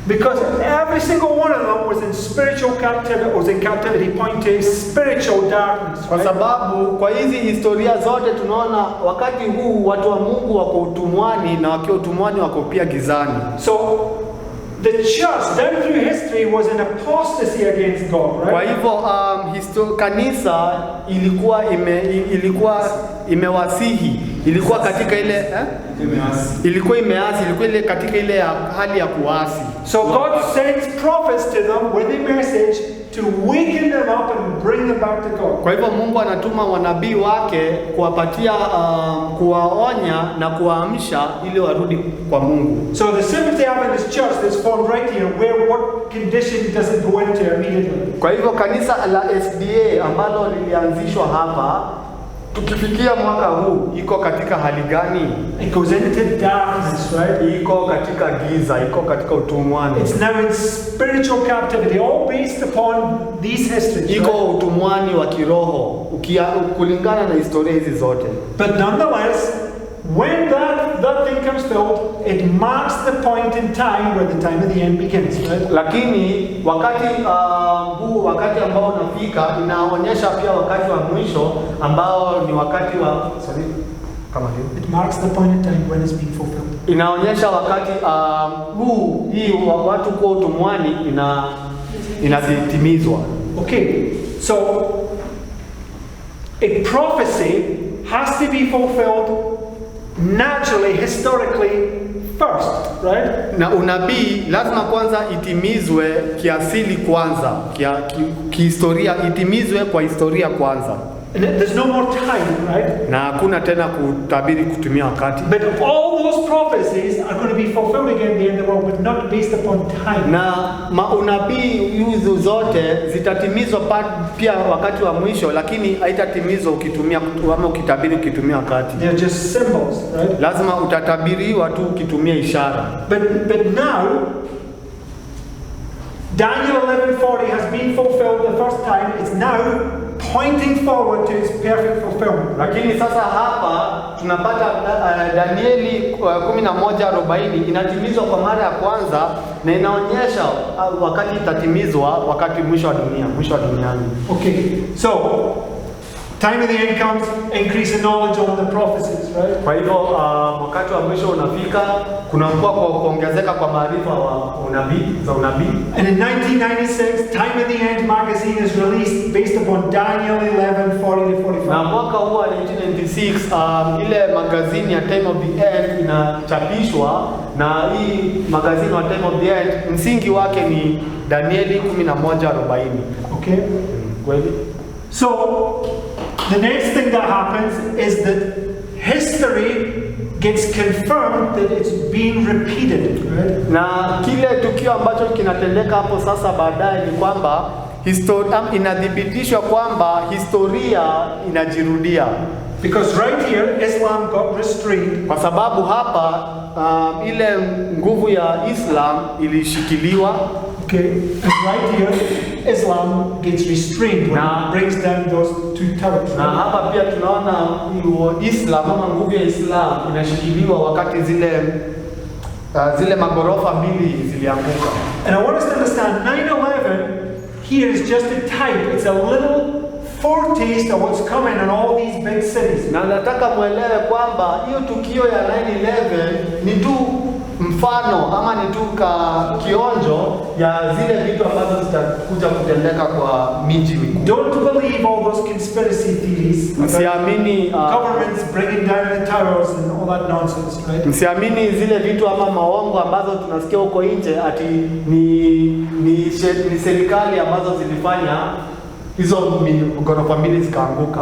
Because every single one of them was in spiritual captivity, pointing to spiritual darkness. Kwa Right? sababu kwa hizi historia zote tunaona wakati huu watu wa Mungu wako utumwani, na wakiwa utumwani wako pia gizani. So the church down through history was in apostasy against God, Kwa right? hivyo kanisa ilikuwa imewasihi, ilikuwa katika ile ilikuwa imeasi, ilikuwa ile katika ile hali ya kuasi. So God sends prophets to them with a message to waken them up and bring them back to God. Kwa hivyo Mungu anatuma wanabii wake kuwapatia, kuwaonya na kuwaamsha ili warudi kwa Mungu. So the Seventh-day Adventist Church that's formed right here, where what condition does it go into immediately? Kwa hivyo kanisa la SDA ambalo lilianzishwa hapa, tukifikia mwaka huu iko katika hali gani? It goes into darkness, right? Iko katika giza, iko katika utumwani. It's now in spiritual captivity, all based upon these histories. Iko Right? utumwani wa kiroho kulingana na historia hizi zote. But nonetheless, when that thing comes filled, it marks the point in time where the time of the end begins, right? Lakini wakati huu wakati ambao unafika inaonyesha pia wakati wa mwisho ambao ni wakati wa kama hiyo. It marks the point in time when it's being fulfilled. Inaonyesha wakati hii watu kuwa utumwani inatimizwa. Okay, so a prophecy has to be fulfilled naturally, historically first, right? Na unabii lazima kwanza itimizwe kiasili kwanza, kihistoria itimizwe kwa historia kwanza. And there's no more time, right? Na hakuna tena kutabiri kutumia wakati. But all those prophecies are going to be fulfilled again at the end of the world, but not based upon time. Na maunabii hizo zote zitatimizwa pia wakati wa mwisho, lakini haitatimizwa ukitumia ama ukitabiri ukitumia wakati. They're just symbols, right? Lazima utatabiriwa tu ukitumia ishara. But now, Daniel 11:40 has been fulfilled the first time. It's now pointing forward to its perfect fulfillment. Lakini sasa hapa tunapata Danieli 11:40 inatimizwa kwa mara ya kwanza na inaonyesha wakati itatimizwa wakati mwisho wa duniani. Okay, so time of the end comes, increase in knowledge on the prophecies, right? Kwa hivyo wakati wa mwisho unafika, kunakuwa kuongezeka kwa maarifa wa unabii. And in 1996, Time of the End magazine is released based upon Daniel 11:40-45. Na mwaka huu wa 1996 ile magazini ya Time of the End inachapishwa, na hii magazini wa Time of the End msingi wake ni Danieli 11:40. Okay? Kweli? So, the next thing that happens is that history gets confirmed that it's being repeated, right? Na kile tukio ambacho kinatendeka hapo sasa baadaye ni kwamba inathibitishwa kwamba historia inajirudia. Because right here, Islam got restrained. Kwa sababu hapa ile nguvu ya Islam ilishikiliwa. Okay, and right here, Islam gets restrained when it brings down those two towers. Na hapa pia tunaona Islam ama nguvu ya Islam inashikiliwa wakati zile magorofa mbili zilianguka. And I want us to understand 9/11 here is just a type. It's a little foretaste of what's coming in all these big cities. Na nataka muelewe kwamba hiyo tukio ya 9/11 ni tu mfano ama ni tu kionjo ya zile vitu ambazo zitakuja kutendeka kwa miji mikuu. Don't believe all those conspiracy theories. Msiamini governments bringing down the towers and all that nonsense, right? Msiamini zile vitu ama maongo ambazo tunasikia huko nje ati ni serikali ambazo zilifanya hizo ghorofa mbili zikaanguka.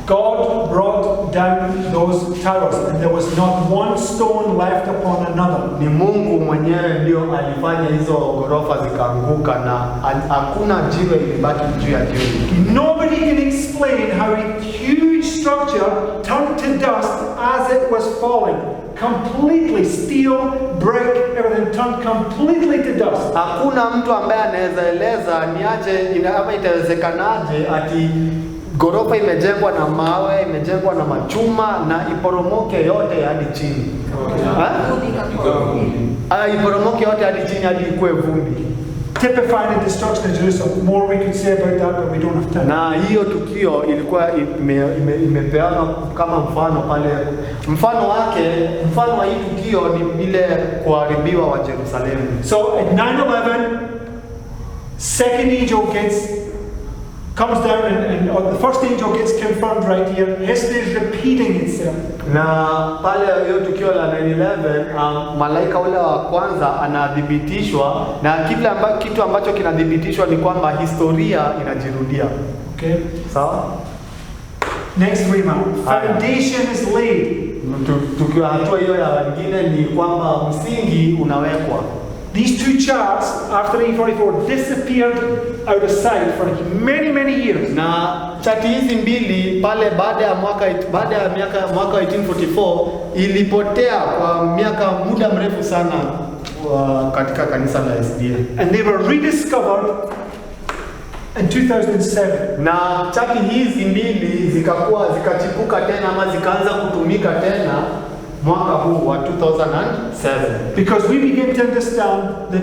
God brought down those towers and there was not one stone left upon another. Ni Mungu mwenyewe ndio alifanya hizo ghorofa zikaanguka na hakuna jiwe ilibaki juu ya jiwe. Nobody can explain how a huge structure turned to dust as it was falling. Completely, steel, brick, everything turned completely to dust. Hakuna mtu ambaye anaweza eleza ni aje ama itawezekanaje ati ghorofa imejengwa na mawe, imejengwa na machuma na iporomoke yote hadi chini. Iporomoke yote hadi chini hadi ikuwe vumbi. Typifying the destruction of Jerusalem. More we could say about that, but we don't have time. Na hiyo tukio ilikuwa imepeana kama mfano pale. Mfano wa hii tukio ni ile kuharibiwa wa Yerusalemu. So at 9/11, second angel comes down and the first angel gets confirmed right here. History is repeating itself. Na pale hiyo tukio la 9/11 malaika ule wa kwanza anadhibitishwa na kitu ambacho kinadhibitishwa ni kwamba historia inajirudia. Okay. Sawa? Next remark. Foundation is laid. Tukiwa hatua hiyo ya wengine ni kwamba msingi unawekwa. These two charts after 1844 disappeared out of sight for many years. Na chati hizi mbili pale baada ya mwaka 1844 ilipotea kwa muda mrefu sana katika kanisa la SDA. And they were rediscovered in 2007. Na chati hizi mbili zikachipuka tena ama zikaanza kutumika tena mwaka huu wa 2007. Because we begin to understand that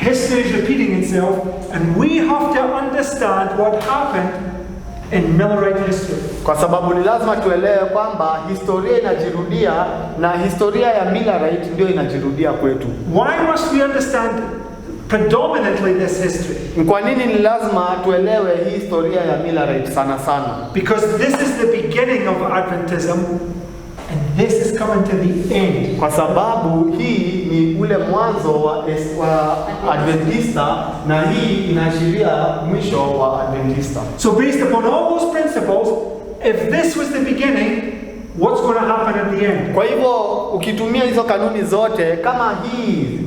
history is repeating itself and we have to understand what happened in Millerite history. Kwa sababu ni lazima tuelewe kwamba historia inajirudia na historia ya Millerite ndio inajirudia kwetu. Why must we understand predominantly this history? Kwa nini ni lazima tuelewe hii historia ya Millerite sana? Because this is the beginning of Adventism. And this is coming to the end. Kwa sababu hii ni ule mwanzo wa Adventista na hii inaashiria mwisho wa Adventista. So based upon all those principles, if this was the beginning, what's going to happen at the end? Kwa hivyo ukitumia hizo kanuni zote kama hii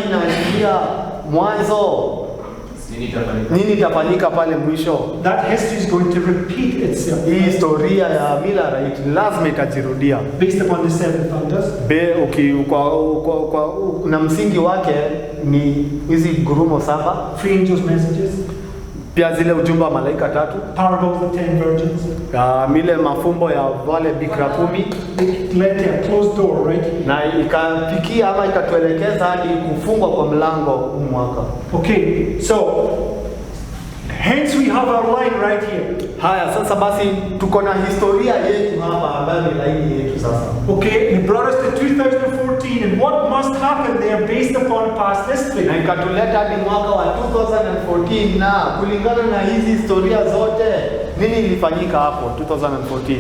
inaashiria mwanzo, nini itafanyika pale mwisho? That history is going to repeat itself. Hii historia ya Millerite lazima itajirudia. Based upon the seven thunders. Na msingi wake ni hizi gurumo 7. Three angels' messages. Pia zile ujumbe wa malaika 3, parable of the 10 virgins. mile mafumbo ya wale bikira 10, It led to a closed door, right? na ikafikia ama ikatuelekeza hadi kufungwa kwa mlango huu mwaka. Okay, so hence we have our line right here. Haya, sasa basi tuko na historia yetu hapa ambayo ni laini yetu sasa. Okay, it brought us to 2014 and what must happen there based upon past history. Na ikatuleta hadi mwaka wa 2014, na kulingana na hizi historia zote, nini ilifanyika hapo 2014?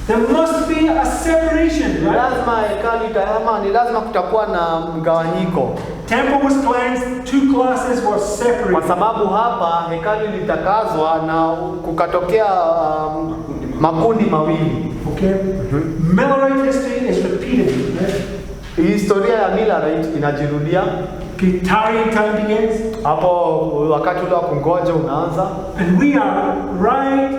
There must be a separation, Ni right? lazima hekalu itahama, ni lazima kutakuwa na mgawanyiko. Temple was cleansed, 2 classes were Kwa separated. sababu hapa hekalu litakazwa na kukatokea makundi mawili. Okay? Millerite history is repeated, right? Historia ya Millerite inajirudia. Okay, tarrying time begins. Hapo wakati ule wa kungoja unaanza. And we are right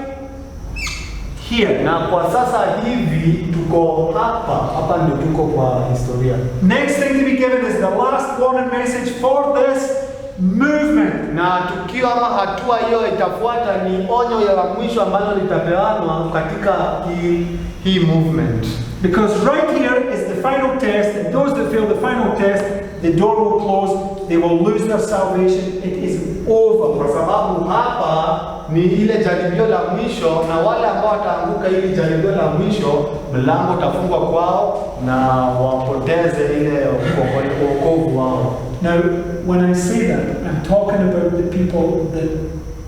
here. Na kwa sasa hivi tuko hapa ndio tuko kwa historia. Next thing to be given is the last warning message for this movement. Na tukio ama hatua hiyo itafuata ni onyo ya mwisho ambalo litapeanwa katika hii movement. Because right here is the final test, and those that fail the final test, the door will close, they will lose their salvation, it is over. Kwa sababu hapa ni ile jaribio la mwisho, na wale ambao wataanguka hili jaribio la mwisho, mlango utafungwa kwao na wapoteze ile wokovu wao. Now, when I say that, I'm talking about the people that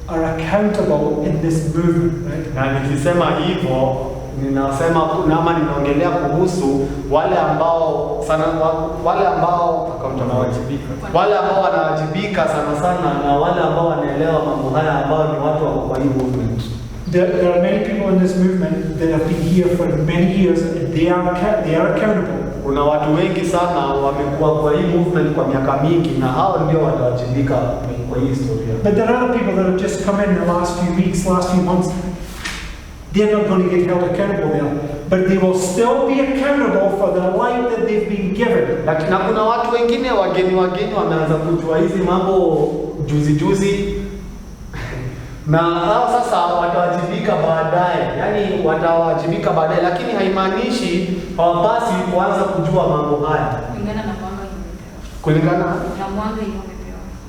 are accountable in this movement, right? Na nikisema hivyo, ninasema nama ninaongelea kuhusu wale ambao wanawajibika sana sana, na wale ambao wanaelewa mambo haya, ambao ni watu wa kwa hii movement. There are many people in this movement that have been here for many years and they are accountable. Kuna watu wengi sana wamekuwa kwa hii movement kwa miaka mingi, na hao ndio watawajibika kwa hii historia. But there are other people that have just come in the last few weeks, last few months. They're not going to get held accountable there, but they will still be accountable for the life that they've been given. Lakini kuna watu wengine wageni wameanza kujua hizi mambo juzi na hao sasa watawajibika baadaye, yani watawajibika baadaye, lakini haimaanishi hawapasi kuanza kujua mambo haya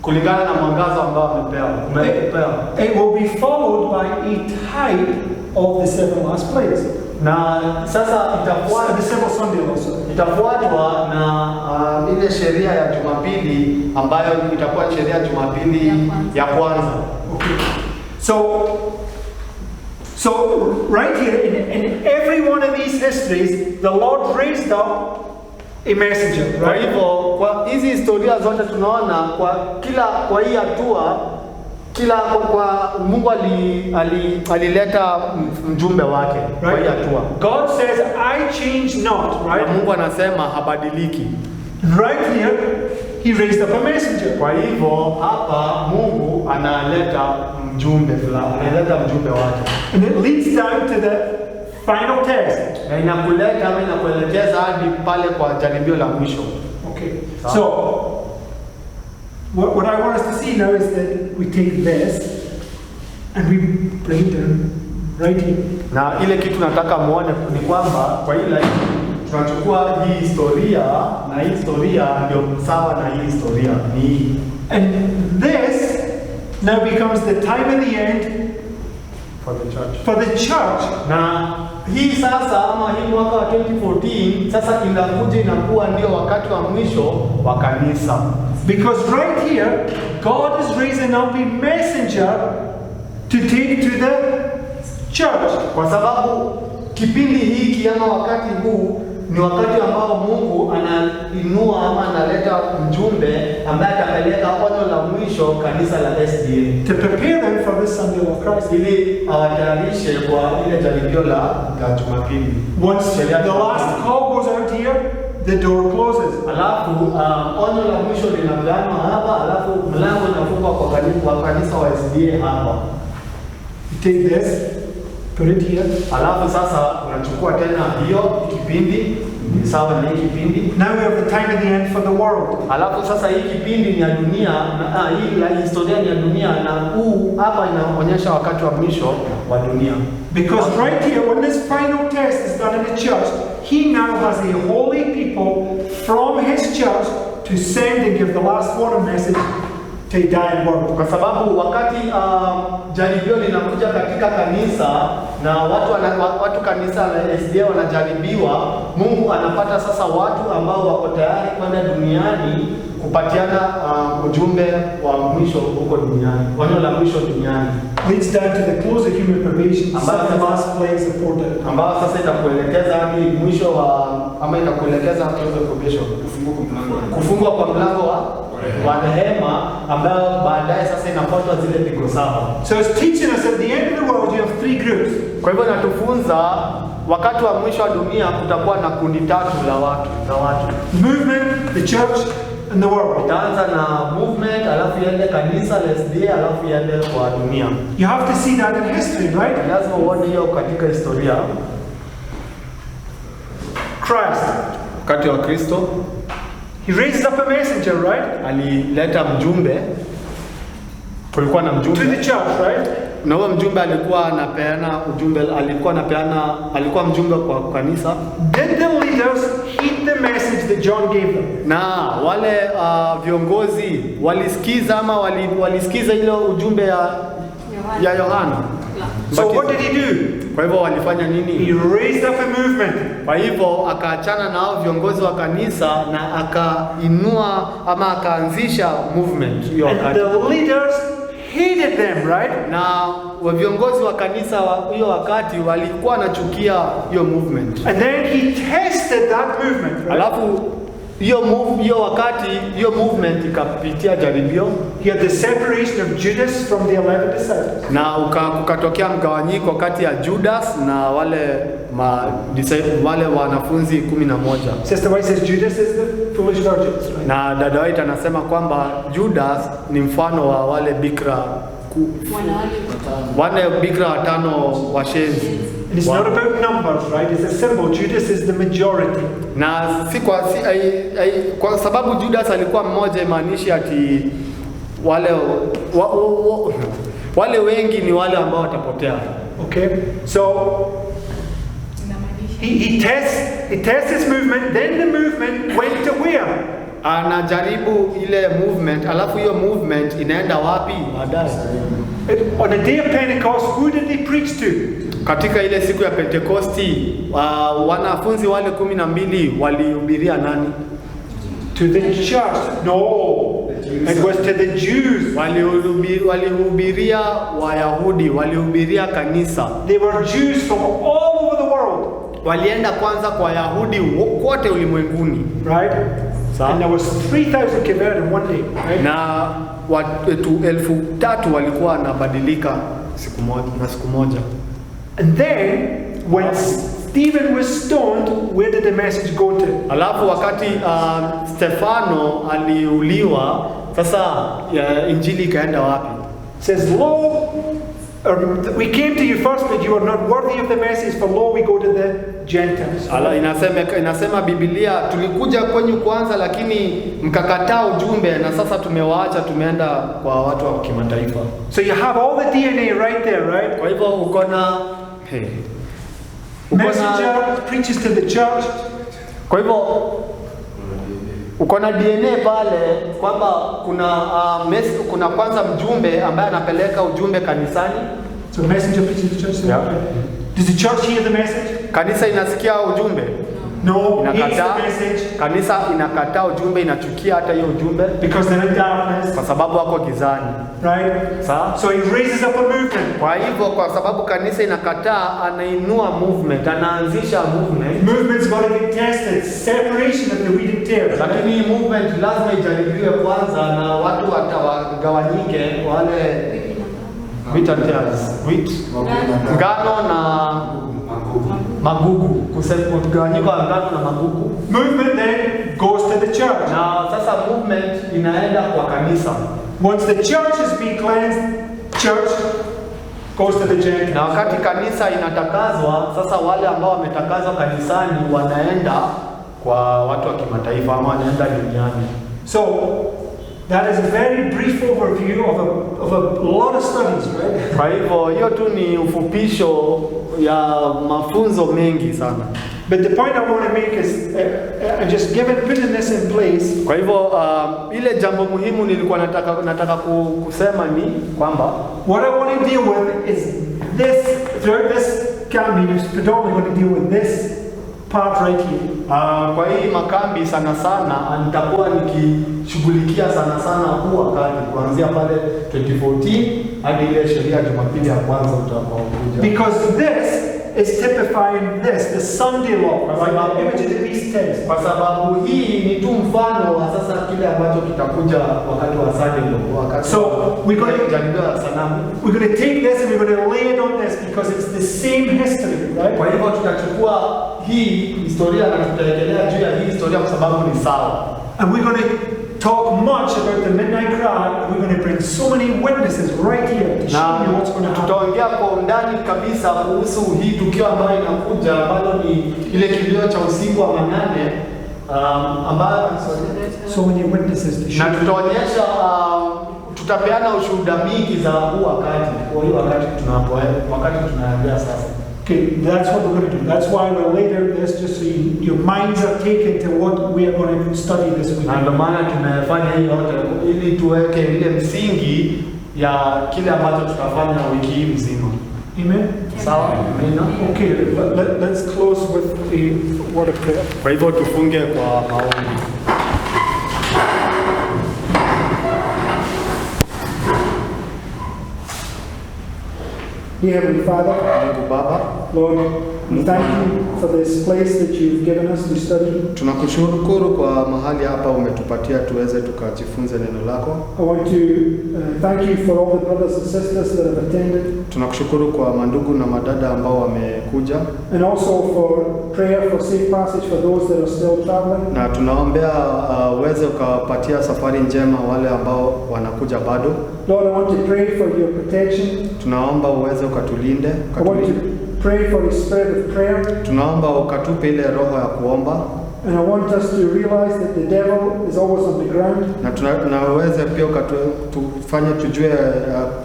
kulingana na mwangaza ambao wamepewa. It will be followed by a type of the 7 last plagues. Na sasa itafuata The 7th Sunday also. itafuatwa na ile sheria ya Jumapili ambayo itakuwa sheria ya Jumapili ya kwanza. Okay. So right here in every one of these histories, the Lord raised up a messenger. Kwa Right? hivyo kwa hizi historia zote tunaona kwa hii hatua kwa Mungu alileta mjumbe wake kwa hii hatua. God says, I change not, Na right? Mungu anasema habadiliki. Right here, he raised up a messenger. Kwa hivyo hapa Mungu analeta mjumbe fulani, analeta mjumbe wake. And it leads down to the final test. Na inakuleta ama inakuelekeza hadi pale kwa jaribio la mwisho. Okay. So, what I want us to see now is that we take this and we bring it down right here. Na ile kitu nataka muone ni kwamba kwa ile tunachukua hii historia, na hii historia ndio sawa na hii historia ni hii. And this now becomes the time of the end For the church. for the church. Na hii sasa ama hii mwaka wa 2014 sasa inakuwa ndio wakati wa mwisho wa kanisa. Because right here, God is raising up a messenger to take to the church. Kwa sababu kipindi hiki ama wakati huu ni wakati ambao Mungu anainua ama analeta mjumbe ambaye atapeleka onyo la mwisho kanisa la SDA. To prepare them for this Sunday of Christ. Ili awatayarishe kwa ile jaribio la Jumapili. Once the last call goes out here, the door closes. Alafu onyo la mwisho linapeanwa hapa, alafu mlango unafungwa kwa kanisa wa SDA hapa. You take this, put it here. Alafu sasa unachukua tena hiyo kipindi ni sawa na hii kipindi. Now we have the time of the end for the world. Alafu sasa hii kipindi ni ya dunia na hii la historia ni ya dunia, na huu hapa inaonyesha wakati wa mwisho wa dunia. Because right here, when this final test is done in the church, he now has a holy people from his church to send and give the last warning message to a dying world. Kwa sababu wakati jaribio linakuja katika kanisa na watu kanisa la SDA wanajaribiwa, Mungu anapata sasa watu ambao wako tayari kwenda duniani kupatiana ujumbe wa mwisho huko duniani, onyo la mwisho duniani. Leads down to the close of human probation, the last plagues of poured out. Ambao sasa itakuelekeza hadi mwisho wa ama itakuelekeza close of probation, kufungwa kwa mlango wa rehema, ambao baadaye sasa inafuatwa zile pigo saba. So it's teaching us at the end of the world you have three groups. Kwa hivyo natufunza wakati wa mwisho wa dunia kutakuwa na kundi tatu la watu. Movement, the church and the world. Itaanza na movement, alafu iende kanisa la SDA, alafu iende kwa dunia. You have to see that in history, right? Lazima uone hiyo katika historia. Christ, wakati wa Kristo, he raises up a messenger, right? Alileta mjumbe. Kulikuwa na mjumbe to the church, right? Na huyo mjumbe alikuwa anapeana ujumbe, alikuwa mjumbe kwa kanisa. Did the leaders heed the message that John gave them? Na wale viongozi walisikiza ama walisikiza ile ujumbe ya Yohana. So what did he do? Kwa hivyo walifanya nini? He raised up a movement. Kwa hivyo akaachana na hao viongozi wa kanisa na akainua ama akaanzisha movement hiyo wakati. And the leaders hated them, right? Na viongozi wa kanisa hiyo wakati walikuwa wanachukia hiyo movement. And then he tested that movement, right? Alafu hiyo wakati hiyo movement ikapitia jaribio. He had the separation of Judas from the 11 disciples. Na ukatokea mgawanyiko kati ya Judas na wale wanafunzi 11. Sister White says Judas is the foolish virgins, right? Na dada White anasema kwamba Judas ni mfano wa wale bikira bikira watano washenzi. And it's not about numbers, right? It's a symbol. Judas is the majority. Na kwa sababu Judas alikuwa mmoja, imaanishi ati wale wengi ni wale ambao watapotea. Okay? So he tests his movement, then the movement went to where? Anajaribu ile movement, alafu hiyo movement inaenda wapi baadaye? On the day of Pentecost, who did they preach to? Katika ile siku ya Pentekosti, wanafunzi wale 12 walihubiria nani? To the church. No. It was to the Jews. Walihubiria Wayahudi, walihubiria kanisa. They were Jews from all over the world. Walienda kwanza kwa Wayahudi wote ulimwenguni. Right? And there was 3,000 converted in one day. Right? Na watu 3,000 walikuwa wanabadilika siku moja. And then when Stephen was stoned, where did the message go to? Alafu wakati Stefano aliuliwa, sasa injili ikaenda wapi? Says, lo, we came to you first, but you are not worthy of the message, for lo, we go to the Gentiles. Inasema Biblia, tulikuja kwenyu kwanza lakini mkakataa ujumbe, na sasa tumewaacha, tumeenda kwa watu wa kimataifa. So you have all the DNA right there, right? Kwa hivyo uko na messenger preaches to the church. Kwa hivyo uko na DNA pale kwamba kuna kwanza mjumbe ambaye anapeleka ujumbe kanisani. So messenger preaches to the church. Yeah. Does the church hear the message? Kanisa inasikia ujumbe? No, inakataa. the message. Kanisa inakataa ujumbe, inachukia hata hiyo ujumbe. Because they're in darkness. Kwa sababu wako gizani. Right? So he raises up a movement. Kwa hivyo kwa sababu kanisa inakataa, anainua movement, anaanzisha movement. Movement's got to be tested. Separation of the wheat and tares. Lakini hii movement lazima ijaribiwe kwanza na watu watawagawanyike, wale wheat and tares. Ngano na magugu, kugawanyika ngano na magugu. Movement then goes to the church. Na sasa movement inaenda kwa kanisa. Once the church has been cleansed, church goes to the Gentiles. Na wakati kanisa inatakazwa, sasa wale ambao wametakazwa kanisani wanaenda kwa watu wa kimataifa ama wanaenda duniani. So that is a very brief overview of a lot of studies, right? Kwa hivyo hiyo tu ni ufupisho ya mafunzo mengi sana. But the point I want to make is, just putting this in place. Kwa hivyo ile jambo muhimu nilikuwa nataka kusema ni kwamba what I want to deal with is this. Throughout this campaign, is predominantly going to deal with this part right here. Kwa hii makambi sana nitakuwa nikishughulikia sana huu wakati kuanzia pale 2014 hadi ile sheria ya Jumapili ya kwanza utakaokuja. Because this is typifying this, the Sunday law, right? The image of the beast test. Kwa sababu hii ni tu mfano wa sasa kile ambacho kitakuja wakati wa Sunday law, wakati so we're going to take this and we're going to lay it on this because it's the same history, right? Kwa hivyo tutachukua hii historia na tutaendelea juu ya hii historia kwa sababu ni sawa. And we're going to talk much about the midnight cry. We're going to bring so many witnesses right here to show you what's going to happen. Tutaongea kwa undani kabisa kuhusu hii tukio ambayo inakuja ambalo ni ile kilio cha usiku wa manane ambayo so many witnesses to show. Na tutaonyesha tutapeana ushuhuda mingi za huu wakati. Kwa hiyo wakati tunaangalia sasa. Okay, that's what we're going to do. That's why we'll later this, just so your minds are taken to what we are going to study this week. Na ndio maana tunafanya hii yote ili tuweke ile msingi ya kile ambacho tutafanya wiki hii mzima. Amen. Sawa? Amen. Okay, let's close with a word of prayer. Kwa hivyo tufunge kwa maombi. Dear Heavenly Father, Mungu Baba, Lord, we thank you for this place that you've given us to study. Tunakushukuru kwa mahali hapa umetupatia tuweze tukajifunze neno lako. I want to thank you for all the brothers and sisters that have attended. Tunakushukuru kwa mandugu na madada ambao wamekuja. And also for prayer for safe passage for those that are still traveling. Na tunaombea uweze ukawapatia safari njema wale ambao wanakuja bado. Lord, I want to pray for your protection. Tunaomba uweze ukatulinde. I want to pray for the spirit of prayer. Tunaomba ukatupe ile roho ya kuomba. And I want us to realize that the devil is always on the ground. Na tunaweza pia tufanye tujue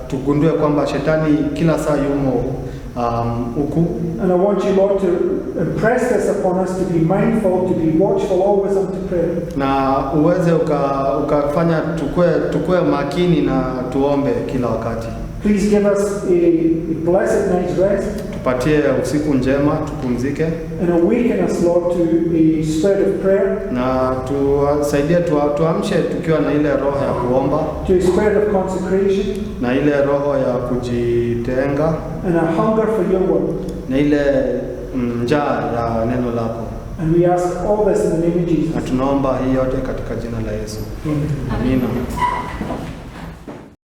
tugundue kwamba shetani kila saa yumo huku. And I want you, Lord, to impress this upon us to be mindful, to be watchful always unto prayer. Na uweze ukafanya tukue makini na tuombe kila wakati. Please give us a blessed night's rest. Tupatie usiku njema, tupumzike. And awaken us, Lord, to a spirit of prayer. Na tusaidie tuamshe tukiwa na ile roho ya kuomba. To a spirit of consecration. Na ile roho ya kujitenga. And a hunger for your word. Na ile njaa ya neno lako. And we ask all this in the name of Jesus. Na tunaomba hii yote katika jina la Yesu. Amen. Amina.